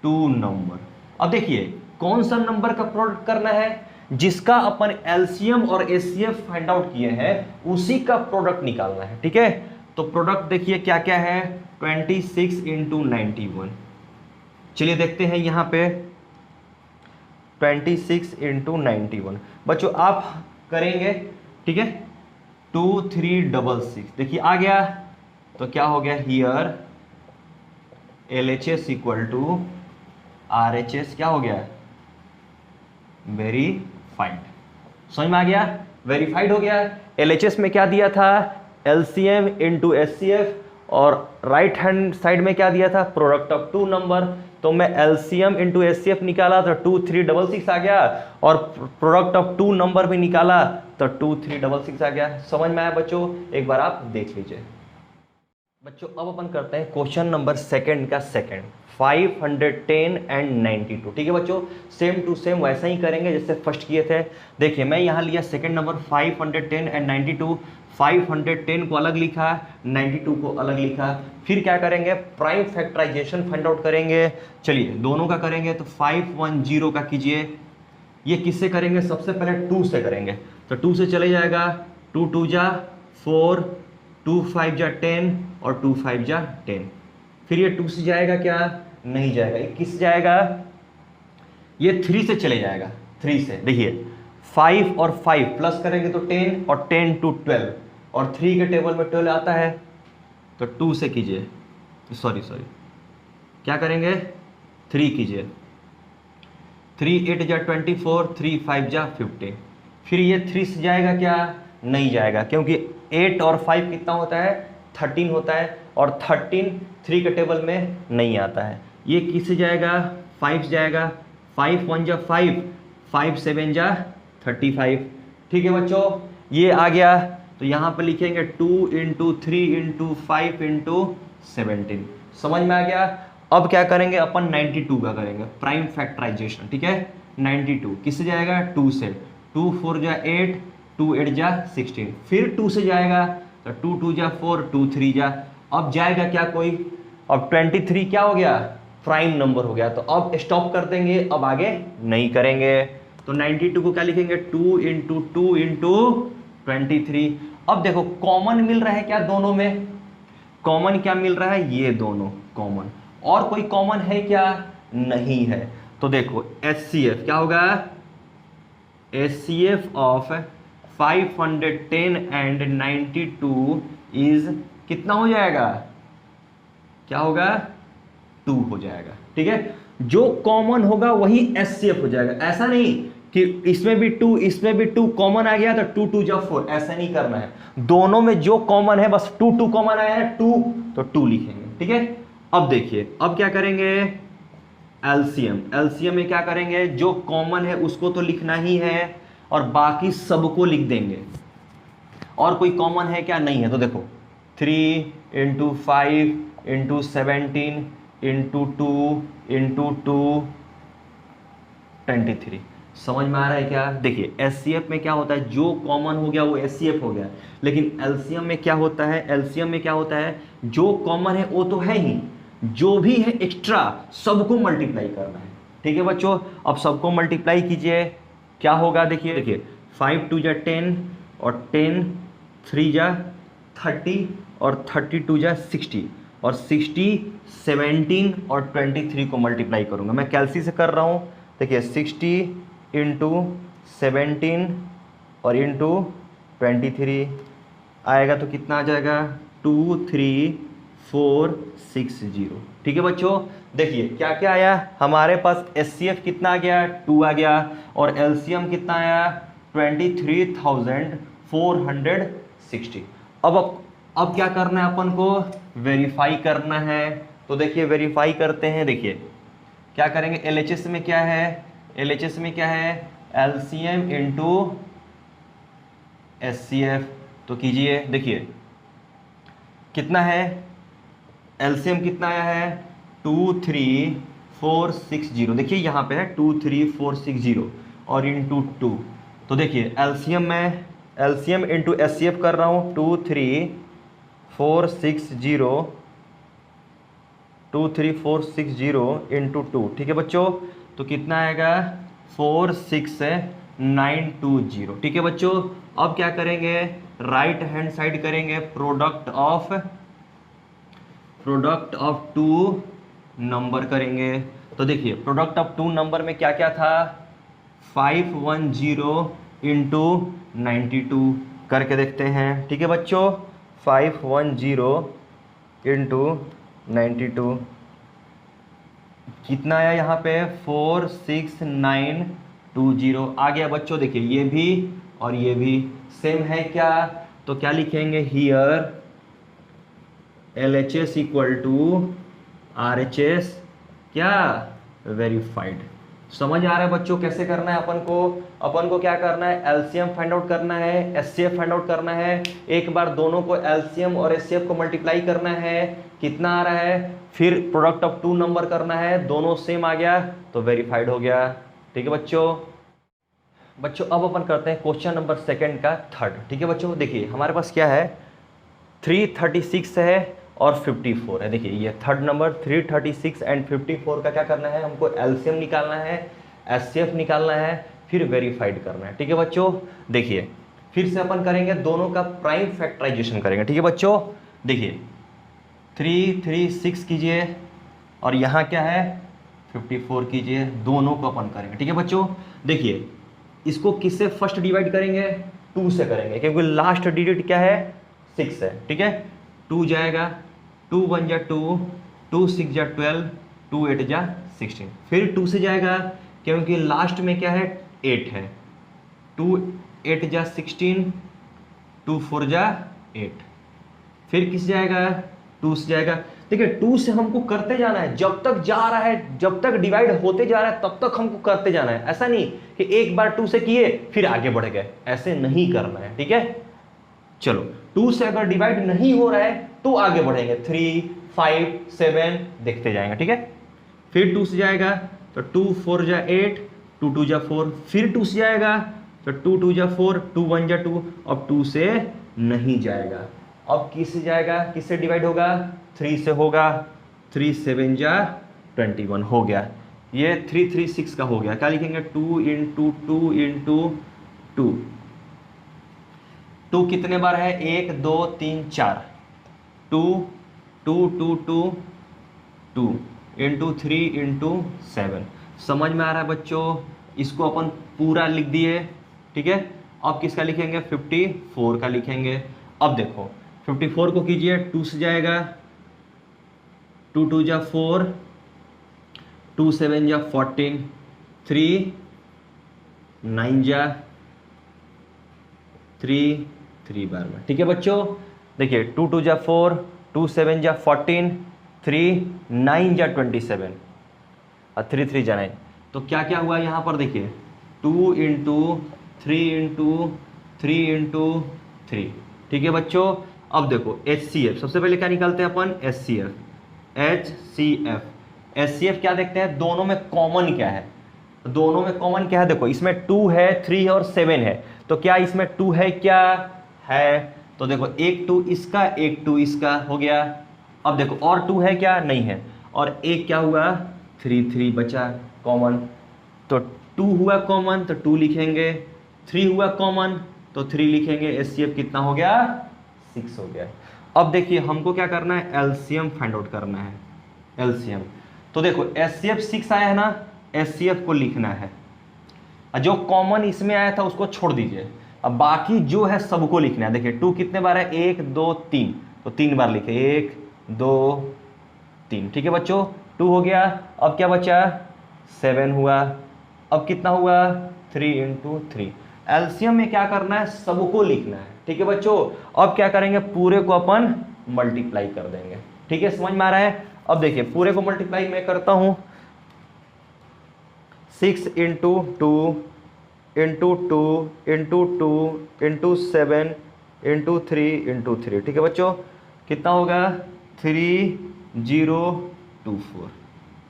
टू नंबर। अब देखिए कौन सा नंबर का प्रोडक्ट करना है, जिसका अपन एलसीएम और एचसीएफ फाइंड आउट किए हैं उसी का प्रोडक्ट निकालना है। ठीक है, तो प्रोडक्ट देखिए क्या क्या है 26 इंटू 91। चलिए देखते हैं यहाँ पे 26 इंटू 91 बच्चों आप करेंगे। ठीक है, 2366 देखिए आ गया, तो क्या हो गया here LHS equal to RHS क्या हो गया वेरीफाइड। समझ में आ गया, वेरीफाइड हो गया। एलएचएस में क्या दिया था एलसीएम इंटू एचसीएफ और राइट हैंड साइड में क्या दिया था प्रोडक्ट ऑफ टू नंबर, तो मैं एलसीएम इंटू एचसीएफ निकाला तो 2366 आ गया और प्रोडक्ट ऑफ टू नंबर भी निकाला तो 2366 आ गया। समझ में आया बच्चों, एक बार आप देख लीजिए। बच्चों अब अपन करते हैं क्वेश्चन नंबर सेकंड का सेकंड 510 एंड 92। ठीक है बच्चों, सेम टू सेम वैसा ही करेंगे जैसे फर्स्ट किए थे। देखिए मैं यहाँ लिया सेकंड नंबर 510 एंड 92, 510 को अलग लिखा 92 को अलग लिखा। फिर क्या करेंगे प्राइम फैक्टराइजेशन फाइंड आउट करेंगे। चलिए दोनों का करेंगे तो 510 का कीजिए, ये किससे करेंगे सबसे पहले 2 से करेंगे, तो 2 से चले जाएगा, 2 2 जा 4, 2 5 जा 10 और 2 5 जा 10। फिर ये 2 से जाएगा क्या, नहीं जाएगा। ये किस जाएगा, ये 3 से चले जाएगा। 3 से देखिए 5 और 5 प्लस करेंगे तो 10 और 10 टू 12 और 3 के टेबल में 12 आता है, तो 2 से कीजिए, सॉरी क्या करेंगे, 3 कीजिए। 3 8 जा 24, 3 5 जा 50। फिर ये 3 से जाएगा क्या, नहीं जाएगा, क्योंकि 8 और 5 कितना होता है, 13 होता है, और 13 3 के टेबल में नहीं आता है। ये किससे जाएगा, 5 से जाएगा। 5 1 जा 5, 5 7 जा 35। ठीक है बच्चों, ये आ गया। तो यहाँ पर लिखेंगे 2 इंटू 3 इंटू 5 इंटू 17। समझ में आ गया। अब क्या करेंगे अपन, 92 का करेंगे प्राइम फैक्टराइजेशन। ठीक है, 92 किससे जाएगा, 2 से। 2 4 जा 8, 2 8 जा 16। फिर 2 से जाएगा, तो 2 2 जा 4, 2 3 जा। अब जाएगा क्या कोई, अब 23 क्या हो गया, प्राइम नंबर हो गया। तो अब स्टॉप कर देंगे, अब आगे नहीं करेंगे। तो 92 को क्या लिखेंगे, 2 इंटू 2 इंटू 23। अब देखो कॉमन मिल रहा है क्या दोनों में, कॉमन क्या मिल रहा है, ये दोनों कॉमन। और कोई कॉमन है क्या, नहीं है। तो देखो HCF क्या होगा, HCF ऑफ 510 एंड 92 इज कितना हो जाएगा, क्या होगा, 2 हो जाएगा। ठीक है, जो कॉमन होगा वही HCF हो जाएगा। ऐसा नहीं कि इसमें भी 2 इसमें भी 2 कॉमन आ गया तो 2 2 जा 4, ऐसा नहीं करना है। दोनों में जो कॉमन है, बस 2 2 कॉमन आया है, 2 तो 2 लिखेंगे। ठीक है, अब देखिए अब क्या करेंगे, एलसीएम में क्या करेंगे, जो कॉमन है उसको तो लिखना ही है और बाकी सबको लिख देंगे। और कोई कॉमन है क्या, नहीं है। तो देखो 3 इंटू 5 इंटू 17 इंटू 2 इंटू 2 23। समझ में आ रहा है क्या। देखिए एचसीएफ में क्या होता है, जो कॉमन हो गया वो एचसीएफ हो गया, लेकिन एलसीएम में क्या होता है, एलसीएम में क्या होता है, जो कॉमन है वो तो है ही, जो भी है एक्स्ट्रा सबको मल्टीप्लाई करना है। ठीक है बच्चों, अब सबको मल्टीप्लाई कीजिए, क्या होगा देखिए 5 2 जा 10 और 10 3 जा 30 और 32 जा 60 और 60 17 और 23 को मल्टीप्लाई करूंगा। मैं कैलसी से कर रहा हूं। देखिए 60 इंटू 17 और इंटू 23 आएगा तो कितना आ जाएगा, 23460। ठीक है बच्चों, देखिए क्या क्या आया हमारे पास, एचसीएफ कितना आ गया, 2 आ गया, और एलसीएम कितना आया, 23,460। अब क्या करना है अपन को, वेरीफाई करना है। तो देखिए वेरीफाई करते हैं। देखिए क्या करेंगे, एलएचएस में क्या है, एलएचएस में क्या है, एलसीएम इंटू एचसीएफ। तो कीजिए, देखिए कितना है, एलसीएम कितना आया है, 23460। देखिए यहाँ पे है 23460 और इंटू 2। तो देखिए एलसीएम में एलसीएम इंटू एचसीएफ कर रहा हूँ, 23460 इंटू 2। ठीक है बच्चों, तो कितना आएगा, 46920। ठीक है बच्चों, अब क्या करेंगे, राइट हैंड साइड करेंगे, प्रोडक्ट ऑफ 2 नंबर करेंगे। तो देखिए प्रोडक्ट ऑफ 2 नंबर में क्या क्या था, 510 इंटू 92 करके देखते हैं। ठीक है बच्चों, 510 इंटू 92 कितना आया यहाँ पे, 46920 आ गया बच्चों। देखिए ये भी और ये भी सेम है क्या, तो क्या लिखेंगे, here LHS equal to RHS क्या, वेरीफाइड। समझ आ रहा है बच्चों कैसे करना है अपन को क्या करना है, एलसीएम फाइंड आउट करना है, एचसीएफ फाइंड आउट करना है। एक बार दोनों को एलसीएम और एचसीएफ को मल्टीप्लाई करना है, कितना आ रहा है, फिर प्रोडक्ट ऑफ 2 नंबर करना है, दोनों सेम आ गया तो वेरीफाइड हो गया। ठीक है बच्चों अब अपन करते हैं क्वेश्चन नंबर 2 का 3rd। ठीक है बच्चों, देखिए हमारे पास क्या है, 336 है और 54 है। देखिए ये 3rd नंबर, 336 एंड 54 का क्या करना है, हमको एलसीएम निकालना है, एचसीएफ निकालना है, फिर वेरीफाइड करना है। ठीक है बच्चों, देखिए फिर से अपन करेंगे, दोनों का प्राइम फैक्टराइजेशन करेंगे। ठीक है बच्चों, देखिए 3 3 6 कीजिए और यहाँ क्या है 54 कीजिए, दोनों को अपन करेंगे। ठीक है बच्चों, देखिए इसको किससे फर्स्ट डिवाइड करेंगे, 2 से करेंगे, क्योंकि लास्ट डिजिट क्या है 6 है। ठीक है, 2 जाएगा, 2 1 जा 2, 2 6 जा 12, 2 8 जा 16, फिर 2 से जाएगा क्योंकि लास्ट में क्या है 8 है, 2 8 जा 16, 2 4 जा 8, फिर किस जाएगा 2 से जाएगा। देखिए 2 से हमको करते जाना है, जब तक जा रहा है, जब तक डिवाइड होते जा रहा है तब तक हमको करते जाना है। ऐसा नहीं कि एक बार 2 से किए फिर आगे बढ़ गए, ऐसे नहीं करना है। ठीक है, चलो 2 से अगर डिवाइड नहीं हो रहा है तो आगे बढ़ेंगे, 3 5 7 देखते जाएंगे। ठीक है, फिर 2 से जाएगा तो 2 4 जा 8, 2 2 जा 4, फिर 2 से जाएगा तो 2 2 जा 4, 2 1 जा 2, अब 2 से नहीं जाएगा। अब किससे जाएगा, किससे डिवाइड होगा 3 से होगा, 3 7 जा 21 हो गया, ये 3 3 6 का हो गया। क्या लिखेंगे 2 इंटू 2 इंटू 2, 2 कितने बार है 1 2 3 4, 2 2 2 2 2 इंटू 3 इंटू 7। समझ में आ रहा है बच्चों, इसको अपन पूरा लिख दिए। ठीक है, अब किसका लिखेंगे 54 का लिखेंगे। अब देखो 54 को कीजिए, 2 से जाएगा, 2 2 जा 4, 2 7 जा 14, 3 9 जा 3 3 बार में। ठीक है बच्चों, देखिए 2 2 जा 4, 2 7 जा 14, 3 9 जा 27 और 3 3 जा 9। तो क्या क्या हुआ यहाँ पर देखिए 2 इंटू 3 इंटू 3 इंटू 3। ठीक है बच्चों, अब देखो HCF, सबसे पहले क्या निकालते हैं अपन HCF, HCF क्या देखते हैं, दोनों में कॉमन क्या है, दोनों में कॉमन क्या है, देखो इसमें 2 है, 3 है और 7 है, तो क्या इसमें 2 है, क्या है, तो देखो एक 2 इसका, एक 2 इसका हो गया। अब देखो और 2 है क्या, नहीं है, और एक क्या हुआ 3 3 बचा कॉमन, तो 2 हुआ कॉमन तो 2 लिखेंगे, 3 हुआ कॉमन तो 3 लिखेंगे, HCF कितना हो गया 6 हो गया। अब देखिए हमको क्या करना है, एलसीएम फाइंड आउट करना है, एलसीएम। तो देखो HCF 6 आया है ना, HCF को लिखना है, जो कॉमन इसमें आया था उसको छोड़ दीजिए, अब बाकी जो है सबको लिखना है। देखिए 2 कितने बार है 1 2 3, तो 3 बार लिखे 1 2 3। ठीक है बच्चों, 2 हो गया, अब क्या बचा 7 हुआ, अब कितना हुआ 3 इंटू 3। एलसीएम में क्या करना है, सबको लिखना है। ठीक है बच्चों, अब क्या करेंगे पूरे को अपन मल्टीप्लाई कर देंगे। ठीक है, समझ में आ रहा है। अब देखिए पूरे को मल्टीप्लाई मैं करता हूं, 6 into 2 into 2 into 2 into 7 into 3 into 3। ठीक है बच्चों, कितना होगा 3024।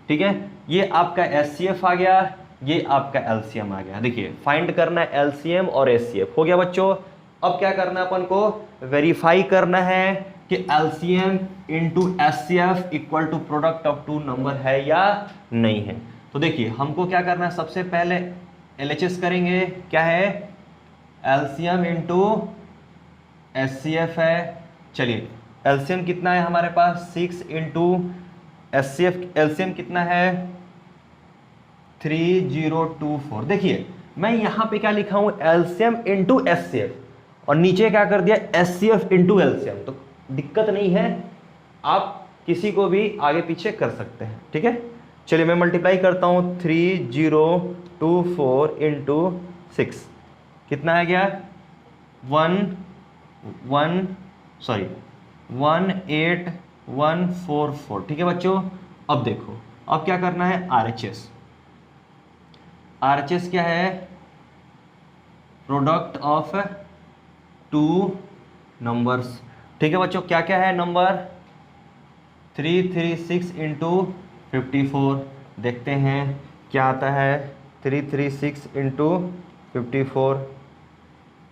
ठीक है, ये आपका HCF आ गया, ये आपका LCM आ गया। देखिए फाइंड करना है LCM और HCF, हो गया बच्चों। अब क्या करना है अपन को, वेरीफाई करना है कि LCM into HCF equal to product of two number है या नहीं है। तो देखिए हमको क्या करना है, सबसे पहले LHS करेंगे, क्या है LCM इंटू HCF है। चलिए LCM कितना है हमारे पास 6 इंटू HCF, LCM कितना है 3024। देखिए मैं यहाँ पे क्या लिखा हूँ LCM इंटू HCF और नीचे क्या कर दिया HCF इंटू LCM, तो दिक्कत नहीं है, आप किसी को भी आगे पीछे कर सकते हैं। ठीक है, चलिए मैं मल्टीप्लाई करता हूँ 3024 इंटू 6, कितना आ गया 18144। ठीक है बच्चों, अब देखो अब क्या करना है RHS। RHS क्या है, प्रोडक्ट ऑफ टू नंबर्स। ठीक है बच्चों, क्या क्या है नंबर 336 इंटू 54, देखते हैं क्या आता है 336 इंटू 54।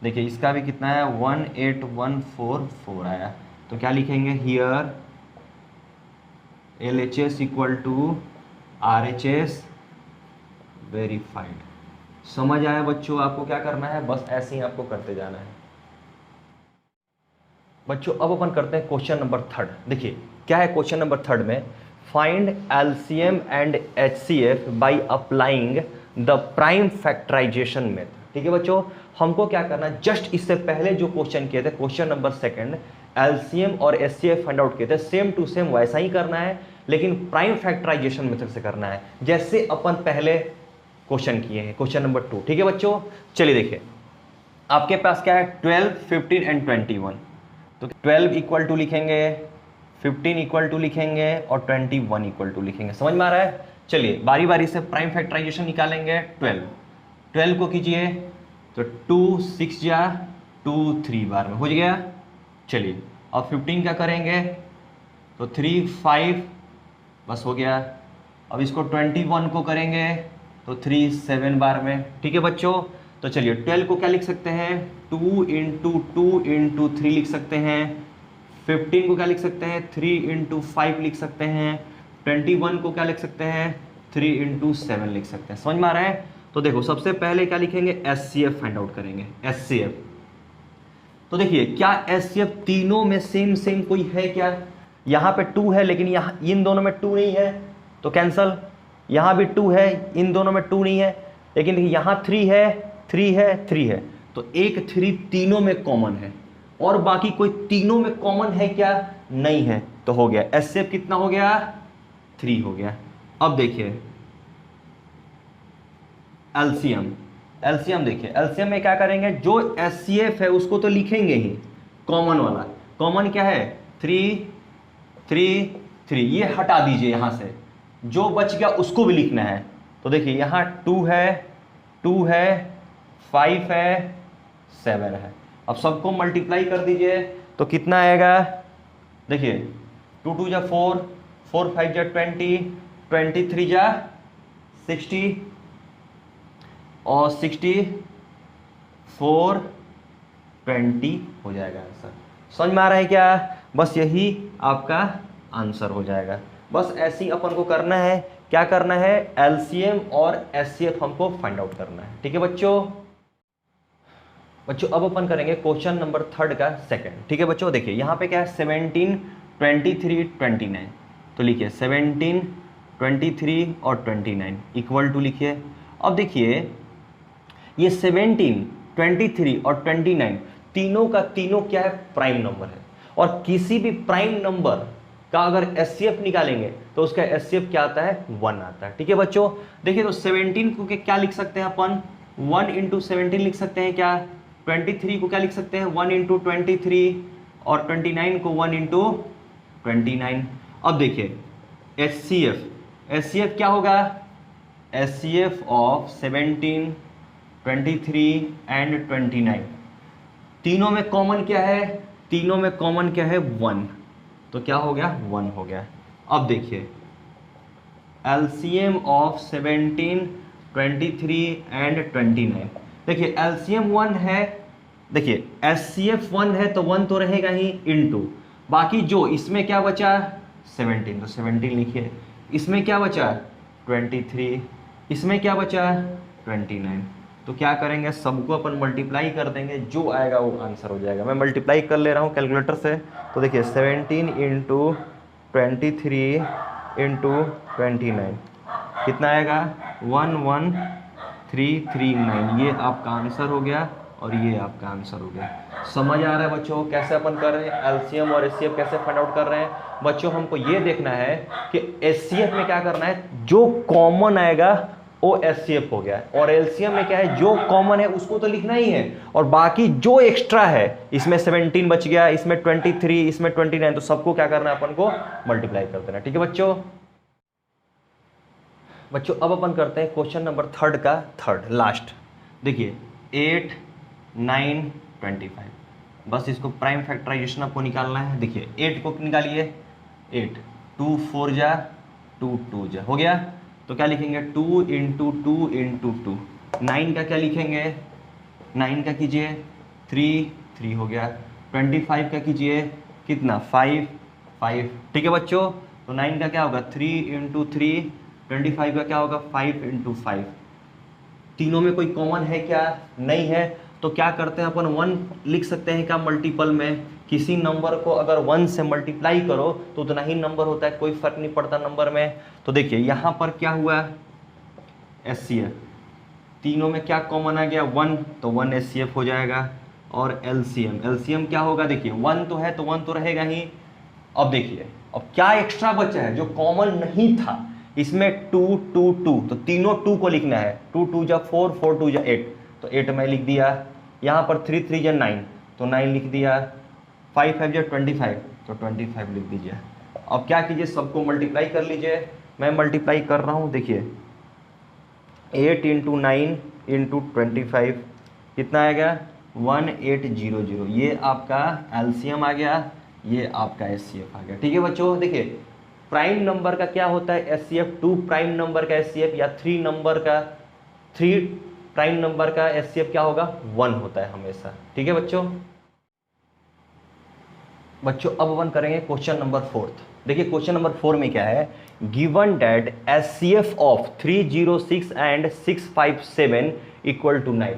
देखिए इसका भी कितना है 18144 आया, तो क्या लिखेंगे here LHS equal to RHS verified. समझ आया बच्चों? आपको क्या करना है, बस ऐसे ही आपको करते जाना है बच्चों। अब अपन करते हैं क्वेश्चन नंबर थर्ड। देखिए क्या है क्वेश्चन नंबर थर्ड में, find LCM and HCF by applying the prime factorisation method. ठीक है बच्चों, हमको क्या करना है, जस्ट इससे पहले जो क्वेश्चन किए थे क्वेश्चन नंबर सेकंड, एलसीएम और एचसीएफ फाइंड आउट किए थे, सेम टू सेम वैसा ही करना है, लेकिन प्राइम फैक्टराइजेशन मेथड से करना है, जैसे अपन पहले क्वेश्चन किए हैं, क्वेश्चन नंबर 2। ठीक है बच्चों, चलिए देखिए आपके पास क्या है, 12, 15 एंड 21। तो 12 इक्वल टू लिखेंगे, 15 इक्वल टू लिखेंगे और 21 इक्वल टू लिखेंगे। समझ में आ रहा है? चलिए बारी बारी से प्राइम फैक्टराइजेशन निकालेंगे। 12 को कीजिए तो 2 6 जा 2 3 बार में हो गया। चलिए अब 15 का करेंगे तो 3 5 बस हो गया। अब इसको 21 को करेंगे तो 3 7 बार में। ठीक है बच्चों, तो चलिए 12 को क्या लिख सकते हैं, 2 इंटू 2 इंटू 3 लिख सकते हैं। 15 को क्या लिख सकते हैं, 3 इंटू 5 लिख सकते हैं। 21 को क्या लिख सकते हैं, 3 इंटू 7 लिख सकते हैं। समझ में आ रहा है? तो देखो सबसे पहले क्या लिखेंगे, एचसीएफ फाइंड आउट करेंगे। एचसीएफ तो देखिए क्या एचसीएफ तीनों में सेम सेम कोई है क्या? यहाँ पे 2 है लेकिन यहाँ इन दोनों में 2 नहीं है तो कैंसल। यहाँ भी 2 है, इन दोनों में 2 नहीं है, लेकिन यहाँ 3 है 3 है 3 है, तो एक 3 तीनों में कॉमन है और बाकी कोई तीनों में कॉमन है क्या? नहीं है। तो हो गया एचसीएफ कितना हो गया, 3 हो गया। अब देखिए एलसीएम, एलसीएम देखिए एलसीएम में क्या करेंगे, जो एचसीएफ है उसको तो लिखेंगे ही, कॉमन वाला। कॉमन क्या है, 3 3 3, ये हटा दीजिए यहां से, जो बच गया उसको भी लिखना है। तो देखिए यहाँ 2 है 5 है 7 है। अब सबको मल्टीप्लाई कर दीजिए तो कितना आएगा, देखिए 2 2 जा 4, 4 5 जा 20, 23 जा 60 और 64 20 हो जाएगा आंसर। समझ में आ रहा है क्या? बस यही आपका आंसर हो जाएगा। बस ऐसे ही अपन को करना है, क्या करना है, एलसीएम और एचसीएफ हमको फाइंड आउट करना है। ठीक है बच्चों। बच्चों अब अपन करेंगे क्वेश्चन नंबर थर्ड का सेकंड। ठीक है बच्चों, देखिए यहाँ पे क्या है, 17 23 29। तो लिखिए 17 23 और 29 इक्वल टू लिखिए। अब देखिए ये 17 23 और 29 तीनों का तीनों क्या है, प्राइम नंबर है, और किसी भी प्राइम नंबर का अगर एचसीएफ निकालेंगे तो उसका एचसीएफ क्या आता है, 1 आता है। ठीक है बच्चों, देखिए तो 17 को क्या लिख सकते हैं अपन, 1 इंटू 17 लिख सकते हैं क्या, 23 को क्या लिख सकते हैं, 1 इंटू 23, और 29 को 1 इंटू 29। अब देखिए एचसीएफ, एचसीएफ क्या होगा, एचसीएफ ऑफ 17 23 एंड 29 तीनों में कॉमन क्या है, तीनों में कॉमन क्या है, 1, तो क्या हो गया, 1 हो गया। अब देखिए एलसीएम ऑफ 17 23 एंड 29, देखिए एलसीएम 1 है, देखिए एचसीएफ 1 है तो 1 तो रहेगा ही, इनटू बाकी जो इसमें क्या बचा 17, तो 17 लिखिए। इसमें क्या बचा 23, इसमें क्या बचा 29, तो क्या करेंगे, सबको अपन मल्टीप्लाई कर देंगे, जो आएगा वो आंसर हो जाएगा। मैं मल्टीप्लाई कर ले रहा हूँ कैलकुलेटर से, तो देखिए 17 इंटू 23 इंटू 29 कितना आएगा, 11339। ये आपका आंसर हो गया और ये आपका आंसर हो गया। समझ आ रहा है बच्चों कैसे अपन कर रहे हैं, एलसीएम और एचसीएफ कैसे फाइंड आउट कर रहे हैं? बच्चों हमको ये देखना है कि एचसीएफ में क्या करना है, जो कॉमन आएगा वो एचसीएफ हो गया, और एलसीएम में क्या है, जो कॉमन है उसको तो लिखना ही है, और बाकी जो एक्स्ट्रा है, इसमें 17 बच गया, इसमें 23, इसमें 29, तो सबको क्या करना है, अपन को मल्टीप्लाई कर देना। ठीक है बच्चों। बच्चों अब अपन करते हैं क्वेश्चन नंबर थर्ड का थर्ड लास्ट। देखिए 8 9 25, बस इसको प्राइम फैक्टराइजेशन आपको निकालना है। देखिए 8 को निकालिए, 8 2 4 जा 2 2 जा हो गया, तो क्या लिखेंगे, 2 इंटू 2 इंटू 2। 9 का क्या लिखेंगे, 9 का कीजिए 3 3 हो गया। 25 का कीजिए कितना, 5 5। ठीक है बच्चों, तो 9 का क्या होगा, 3 इंटू 3, 25 का क्या होगा, 5 इंटू 5। तीनों में कोई कॉमन है क्या? नहीं है। तो क्या करते हैं अपन 1 लिख सकते हैं क्या मल्टीपल में? किसी नंबर को अगर 1 से मल्टीप्लाई करो तो उतना ही नंबर होता है, कोई फर्क नहीं पड़ता नंबर में। तो देखिए यहाँ पर क्या हुआ, HCF, तीनों में क्या कॉमन आ गया 1, तो 1 HCF हो जाएगा। और LCM क्या होगा, देखिए 1 तो है तो 1 तो रहेगा ही। अब देखिए अब क्या एक्स्ट्रा बचा है जो कॉमन नहीं था, इसमें 2 2 2, तो तीनों 2 को लिखना है। 2 2 जा 4, 4 2 जा 8, तो 8 मैं लिख दिया। यहाँ पर 3 3 जा 9, तो 9 लिख दिया। 5 5 जा 25, तो 25 लिख दीजिए। अब क्या कीजिए, सबको मल्टीप्लाई कर लीजिए। मैं मल्टीप्लाई कर रहा हूँ, देखिए 8 × 9 × 25 कितना आएगा 1800। ये आपका LCM आ गया, ये आपका HCF आ गया। ठीक है बच्चों, देखिए प्राइम नंबर का क्या होता है HCF, 2 प्राइम नंबर का HCF या 3 प्राइम नंबर का HCF क्या होगा 1 होता है हमेशा। ठीक है बच्चों। अब अपन करेंगे क्वेश्चन नंबर 4। देखिए क्वेश्चन नंबर 4 में क्या है, given that HCF of 306 and 657 equal to 9।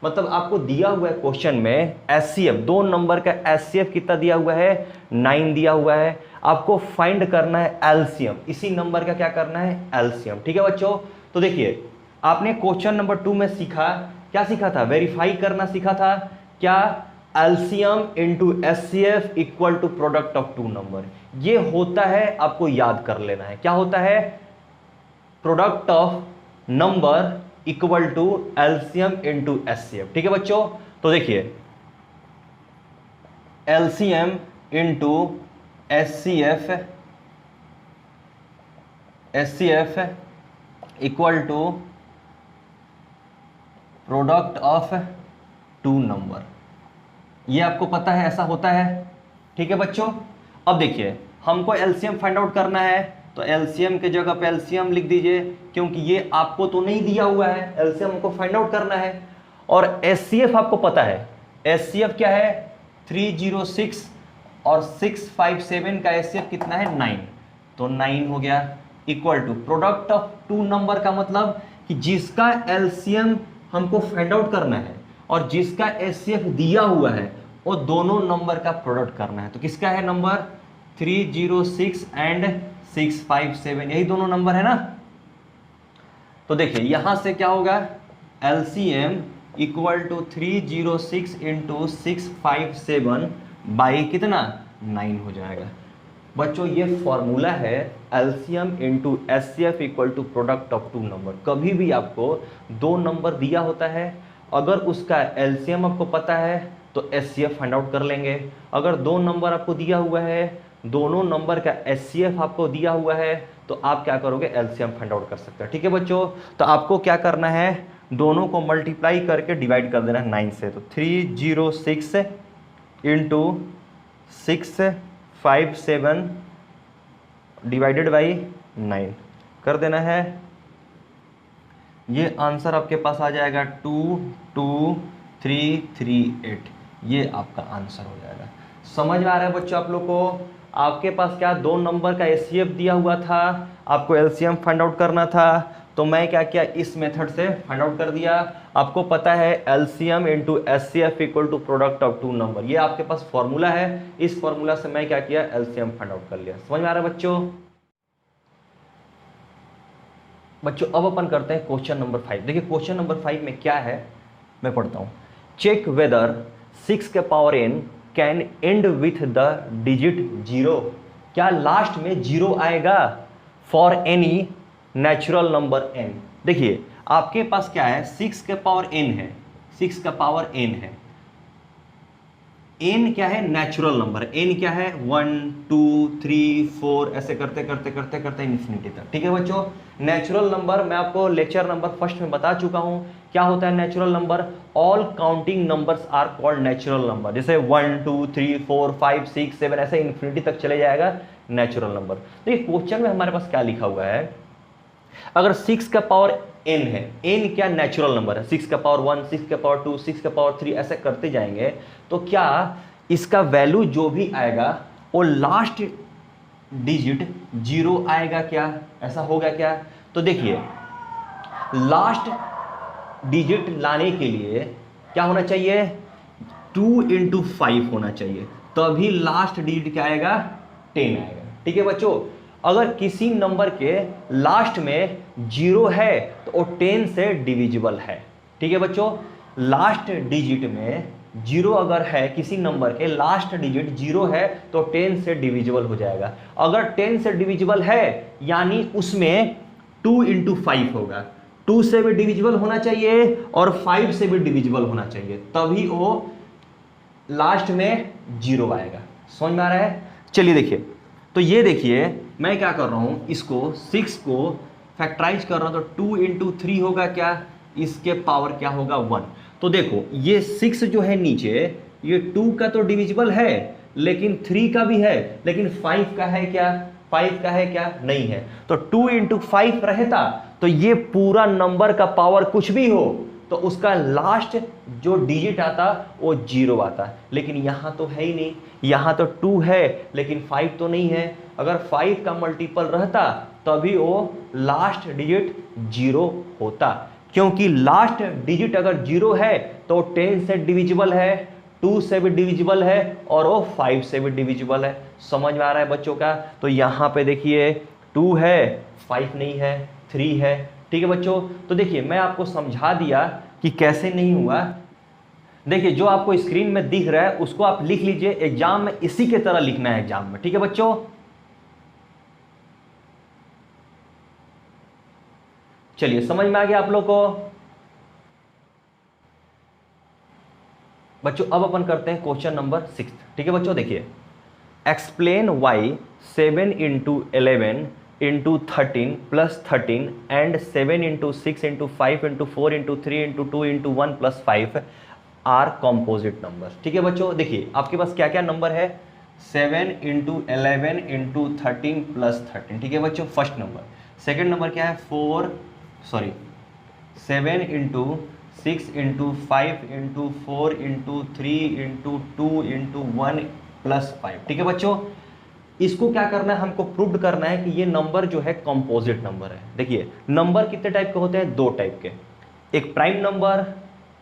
मतलब आपको दिया हुआ है क्वेश्चन में HCF, 2 नंबर का HCF कितना दिया हुआ है 9 दिया हुआ है। आपको फाइंड करना है LCM, इसी नंबर का क्या करना है LCM। ठीक है बच्चों। तो देखिए आपने क्वेश्चन नंबर 2 में सीखा, क्या सीखा था, वेरीफाई करना सीखा था क्या, LCM into HCF equal to product of 2 number. ये होता है, आपको याद कर लेना है, क्या होता है, product of number equal to LCM into HCF। ठीक है बच्चों। तो देखिए LCM into HCF equal to product of 2 number. ये आपको पता है ऐसा होता है। ठीक है बच्चों। अब देखिए हमको LCM फाइंड आउट करना है, तो LCM के जगह पे LCM लिख दीजिए, क्योंकि ये आपको तो नहीं दिया हुआ है, LCM हमको फाइंड आउट करना है। और HCF आपको पता है, HCF क्या है 306 और 657 का HCF कितना है 9, तो 9 हो गया। Equal to product of 2 number का मतलब कि जिसका LCM हमको फाइंड आउट करना है और जिसका HCF दिया हुआ है वो दोनों नंबर का प्रोडक्ट करना है। तो किसका है नंबर 306 एंड 657, यही दोनों नंबर है ना। तो देखिए यहां से क्या होगा, LCM equal to 306 into 657 by कितना 9 हो जाएगा। बच्चों ये फॉर्मूला है LCM into HCF equal to product of 2 number. कभी भी आपको 2 नंबर दिया होता है, अगर उसका LCM आपको पता है तो HCF फाइंड आउट कर लेंगे। अगर 2 नंबर आपको दिया हुआ है, दोनों नंबर का HCF आपको दिया हुआ है, तो आप क्या करोगे LCM फाइंड आउट कर सकते हैं। ठीक है बच्चों। तो आपको क्या करना है, दोनों को मल्टीप्लाई करके डिवाइड कर देना है 9 से। तो 306 इंटू 657 डिवाइडेड बाई 9 कर देना है। ये आंसर आपके पास आ जाएगा 22338। ये आपका आंसर हो जाएगा। समझ में आ रहा है बच्चों आप लोग को। आपके पास क्या 2 नंबर का HCF दिया हुआ था, आपको LCM फाइंड आउट करना था, तो मैं क्या किया इस मेथड से फाइंड आउट कर दिया। आपको पता है LCM into HCF equal to product of 2 number, ये आपके पास फॉर्मूला है। इस फॉर्मूला से मैं क्या किया LCM फाइंड आउट कर लिया। समझ में आ रहा है बच्चों। अब अपन करते हैं क्वेश्चन नंबर 5। देखिए क्वेश्चन नंबर 5 में क्या है मैं पढ़ता हूं। चेक वेदर 6 के power n can and with the digit 0। क्या लास्ट में 0 आएगा for any natural number n। देखिए आपके पास क्या है 6 के पावर n है, 6 का पावर n है। n क्या है नेचुरल नंबर, n क्या है 1 2 3 4 ऐसे करते करते करते करते इन्फिनिटी तक। ठीक है बच्चों। नेचुरल नंबर मैं आपको लेक्चर नंबर 1 में बता चुका हूं क्या होता है natural number. All counting numbers are called natural number. जैसे 1 2 3 4 5 6 7 ऐसे इन्फिनिटी तक चले जाएगा नेचुरल नंबर। देखिए क्वेश्चन में हमारे पास क्या लिखा हुआ है, अगर 6 का पावर n है, n क्या नेचुरल नंबर है, 6 का पावर 1 6 का पावर 2 6 का पावर 3 ऐसे करते जाएंगे, तो क्या इसका वैल्यू जो भी आएगा वो लास्ट डिजिट 0 आएगा क्या, ऐसा होगा क्या। तो देखिए लास्ट डिजिट लाने के लिए क्या होना चाहिए, 2 इंटू 5 होना चाहिए, तभी लास्ट डिजिट क्या आएगा, 10 आएगा। ठीक है बच्चों, अगर किसी नंबर के लास्ट में 0 है तो वो 10 से डिविजिबल है। ठीक है बच्चों, लास्ट डिजिट में 0 अगर है, किसी नंबर के लास्ट डिजिट 0 है तो 10 से डिविजिबल हो जाएगा। अगर 10 से डिविजिबल है यानी उसमें 2 इंटू 5 होगा, 2 से भी डिविजिबल होना चाहिए और 5 से भी डिविजिबल होना चाहिए, तभी वो लास्ट में 0 आएगा। समझ में आ रहा है? चलिए देखिए, तो ये देखिए मैं क्या कर रहा हूं, इसको 6 को फैक्टराइज कर रहा हूं, तो 2 इंटू 3 होगा क्या, इसके पावर क्या होगा 1। तो देखो ये 6 जो है नीचे, ये 2 का तो डिविजिबल है लेकिन 3 का भी है, लेकिन 5 का है क्या, 5 का है क्या, नहीं है। तो 2 इंटू 5 रहता तो ये पूरा नंबर का पावर कुछ भी हो तो उसका लास्ट जो डिजिट आता वो 0 आता, लेकिन यहां तो है ही नहीं, यहां तो 2 है लेकिन 5 तो नहीं है। अगर 5 का मल्टीपल रहता तभी वो लास्ट डिजिट 0 होता, क्योंकि लास्ट डिजिट अगर 0 है तो 10 से डिविजिबल है, 2 से भी डिविजिबल है और वो 5 से भी डिविजिबल है। समझ में आ रहा है बच्चों का? तो यहां पे देखिए 2 है, 5 नहीं है, 3 है। ठीक है बच्चों, तो देखिए मैं आपको समझा दिया कि कैसे नहीं हुआ। देखिए जो आपको स्क्रीन में दिख रहा है उसको आप लिख लीजिए, एग्जाम में इसी के तरह लिखना है एग्जाम में। ठीक है बच्चों, चलिए समझ में आ गया आप लोग को? बच्चों अब अपन करते हैं क्वेश्चन नंबर 6। ठीक है बच्चों, देखिए explain why 7 into 11 into 13 plus 13 and 7 into 6 into 5 into 4 into 3 into 2 into 1 plus 5 are composite number. ठीक है बच्चों, देखिए आपके पास क्या क्या नंबर है, 7 इंटू 11 इंटू 13 प्लस 13। ठीक है बच्चों, फर्स्ट नंबर। सेकेंड नंबर क्या है, 7 into 6 into 5 into 4 into 3 into 2 into 1 plus 5। ठीक है बच्चों, इसको क्या करना है, हमको प्रूव करना है कि ये नंबर जो है कंपोजिट नंबर है। देखिए नंबर कितने टाइप के होते हैं, 2 टाइप के, एक प्राइम नंबर,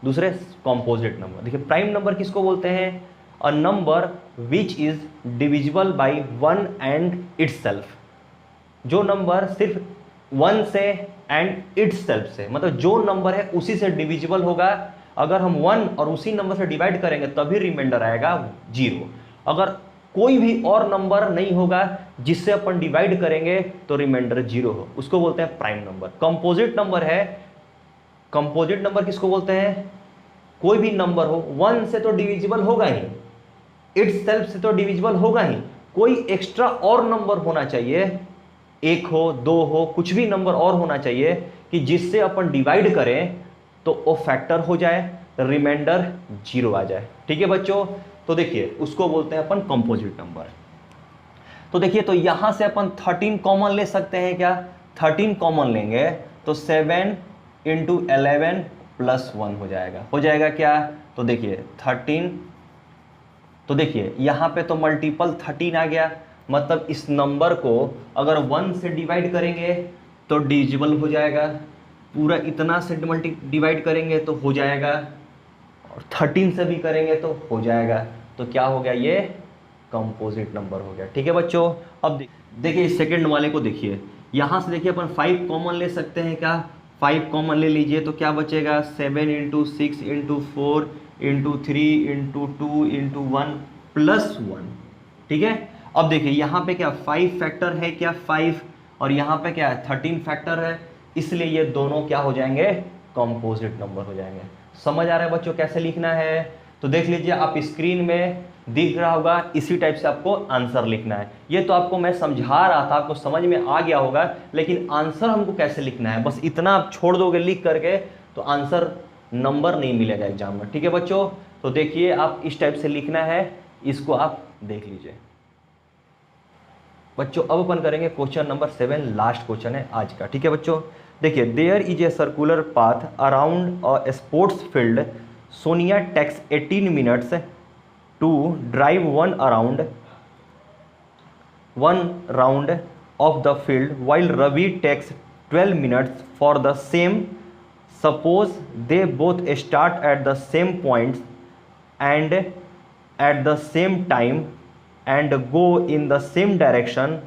दूसरे कंपोजिट नंबर। देखिए प्राइम नंबर किसको बोलते हैं, a number which is divisible by 1 and itself. जो नंबर सिर्फ 1 से एंड इटसेल्फ से, मतलब जो नंबर है उसी से डिविजिबल होगा। अगर हम 1 और उसी नंबर से डिवाइड करेंगे तभी रिमाइंडर आएगा 0। अगर कोई भी और नंबर नहीं होगा जिससे अपन डिवाइड करेंगे तो रिमाइंडर 0 हो, उसको बोलते हैं प्राइम नंबर। कंपोजिट नंबर है, कंपोजिट नंबर किसको बोलते हैं, कोई भी नंबर हो 1 से तो डिविजिबल होगा ही, इटसेल्फ से तो डिविजिबल होगा ही, कोई एक्स्ट्रा और नंबर होना चाहिए, 1 हो 2 हो, कुछ भी नंबर और होना चाहिए कि जिससे अपन डिवाइड करें तो वो फैक्टर हो जाए, रिमाइंडर 0 आ जाए। ठीक है बच्चों, तो देखिए उसको बोलते हैं अपन कंपोजिट नंबर। तो देखिए तो यहां से अपन 13 कॉमन ले सकते हैं क्या, 13 कॉमन लेंगे तो 7 इंटू 11 प्लस 1 हो जाएगा क्या, तो देखिए 13, तो देखिए यहां पे तो मल्टीपल 13 आ गया, मतलब इस नंबर को अगर 1 से डिवाइड करेंगे तो डिविजिबल हो जाएगा, पूरा इतना से डिवाइड करेंगे तो हो जाएगा, और 13 से भी करेंगे तो हो जाएगा। तो क्या हो गया, ये कंपोजिट नंबर हो गया। ठीक है बच्चों, अब देखिए सेकंड वाले को देखिए, यहां से देखिए अपन 5 कॉमन ले सकते हैं क्या, 5 कॉमन ले लीजिए तो क्या बचेगा, 7 into 6 into 4 into 3 into 2 into 1 plus 1। ठीक है, अब देखिए यहाँ पे क्या 5 फैक्टर है क्या, 5, और यहाँ पे क्या है 13 फैक्टर है, इसलिए ये दोनों क्या हो जाएंगे, कंपोजिट नंबर हो जाएंगे। समझ आ रहा है बच्चों कैसे लिखना है? तो देख लीजिए आप स्क्रीन में दिख रहा होगा, इसी टाइप से आपको आंसर लिखना है। ये तो आपको मैं समझा रहा था, आपको समझ में आ गया होगा, लेकिन आंसर हमको कैसे लिखना है, बस इतना आप छोड़ दोगे लिख करके तो आंसर नंबर नहीं मिलेगा एग्जाम में। ठीक है बच्चों, तो देखिए आप इस टाइप से लिखना है, इसको आप देख लीजिए बच्चों। अब अपन करेंगे क्वेश्चन नंबर 7, लास्ट क्वेश्चन है आज का। ठीक है बच्चों, देखिए there is a circular path around a sports field, Sonia takes 18 minutes to drive one round of the field, while Ravi takes 12 minutes for the same suppose they both start at the same point and at the same time and go in the same direction,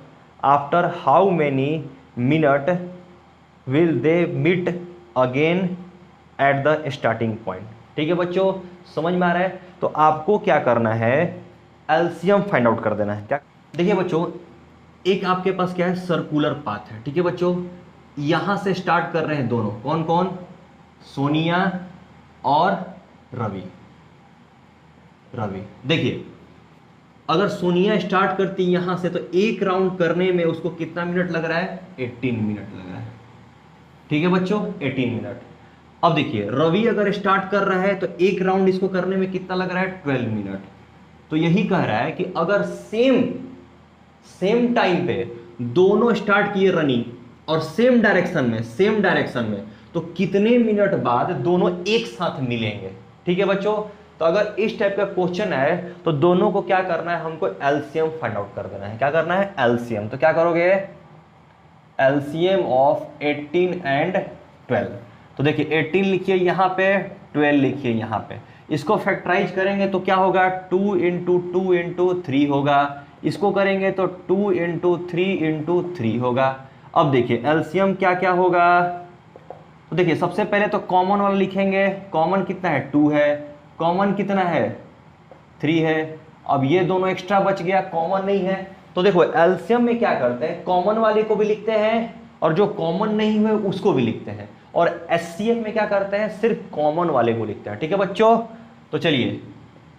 after how many minute will they meet again at the starting point. ठीक है बच्चों, समझ में आ रहा है? तो आपको क्या करना है, एलसीएम फाइंड आउट कर देना है। क्या देखिए बच्चों, एक आपके पास क्या है, सर्कुलर पाथ है। ठीक है बच्चों, यहां से स्टार्ट कर रहे हैं दोनों, कौन कौन, सोनिया और रवि। देखिए अगर सोनिया स्टार्ट करती यहां से तो एक राउंड करने में उसको कितना मिनट लग रहा है, 18 मिनट लग रहा है। ठीक है बच्चों, 18 मिनट। अब देखिए रवि अगर स्टार्ट कर रहा है तो एक राउंड इसको करने में कितना लग रहा है, 12 मिनट। तो यही कह रहा है कि अगर सेम टाइम पे दोनों स्टार्ट किए रनिंग और सेम डायरेक्शन में तो कितने मिनट बाद दोनों एक साथ मिलेंगे। ठीक है बच्चों, तो अगर इस टाइप का क्वेश्चन है तो दोनों को क्या करना है, हमको एलसीएम फाइंड आउट कर देना है। क्या करना है, एलसीएम। तो क्या करोगे, एलसीएम ऑफ 18 एंड 12। तो देखिए 18 लिखिए यहाँ पे, 12 लिखिए यहाँ पे। इसको फैक्टराइज करेंगे तो क्या होगा, 2 इंटू 2 इंटू 3 होगा। इसको करेंगे तो 2 इंटू 3 इंटू 3 होगा। अब देखिए एलसीएम क्या क्या होगा, तो देखिए सबसे पहले तो कॉमन वाला लिखेंगे। कॉमन कितना है, 2 है। कॉमन कितना है, 3 है। अब ये दोनों एक्स्ट्रा बच गया, कॉमन नहीं है। तो देखो एलसीएम में क्या करते हैं, कॉमन वाले को भी लिखते हैं और जो कॉमन नहीं हुए उसको भी लिखते हैं। और एचसीएफ में क्या करते हैं, सिर्फ कॉमन वाले को लिखते हैं। ठीक है बच्चों, तो चलिए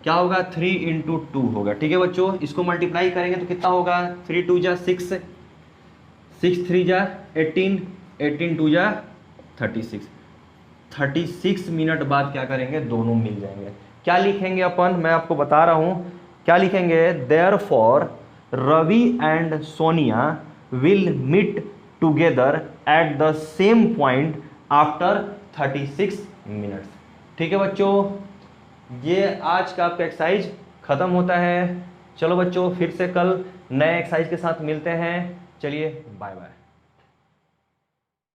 क्या होगा, 3 इंटू 2 होगा। ठीक है बच्चों, इसको मल्टीप्लाई करेंगे तो कितना होगा, 3 2 जा 6, 6 3 जा 18, 18 2 जा 36। 36 मिनट बाद क्या करेंगे, दोनों मिल जाएंगे। क्या लिखेंगे अपन, मैं आपको बता रहा हूं क्या लिखेंगे, therefore Ravi and Sonia will meet together at the same point after 36 minutes. ठीक है बच्चों, ये आज का आपका एक्सरसाइज खत्म होता है। चलो बच्चों, फिर से कल नए एक्सरसाइज के साथ मिलते हैं। चलिए बाय बाय।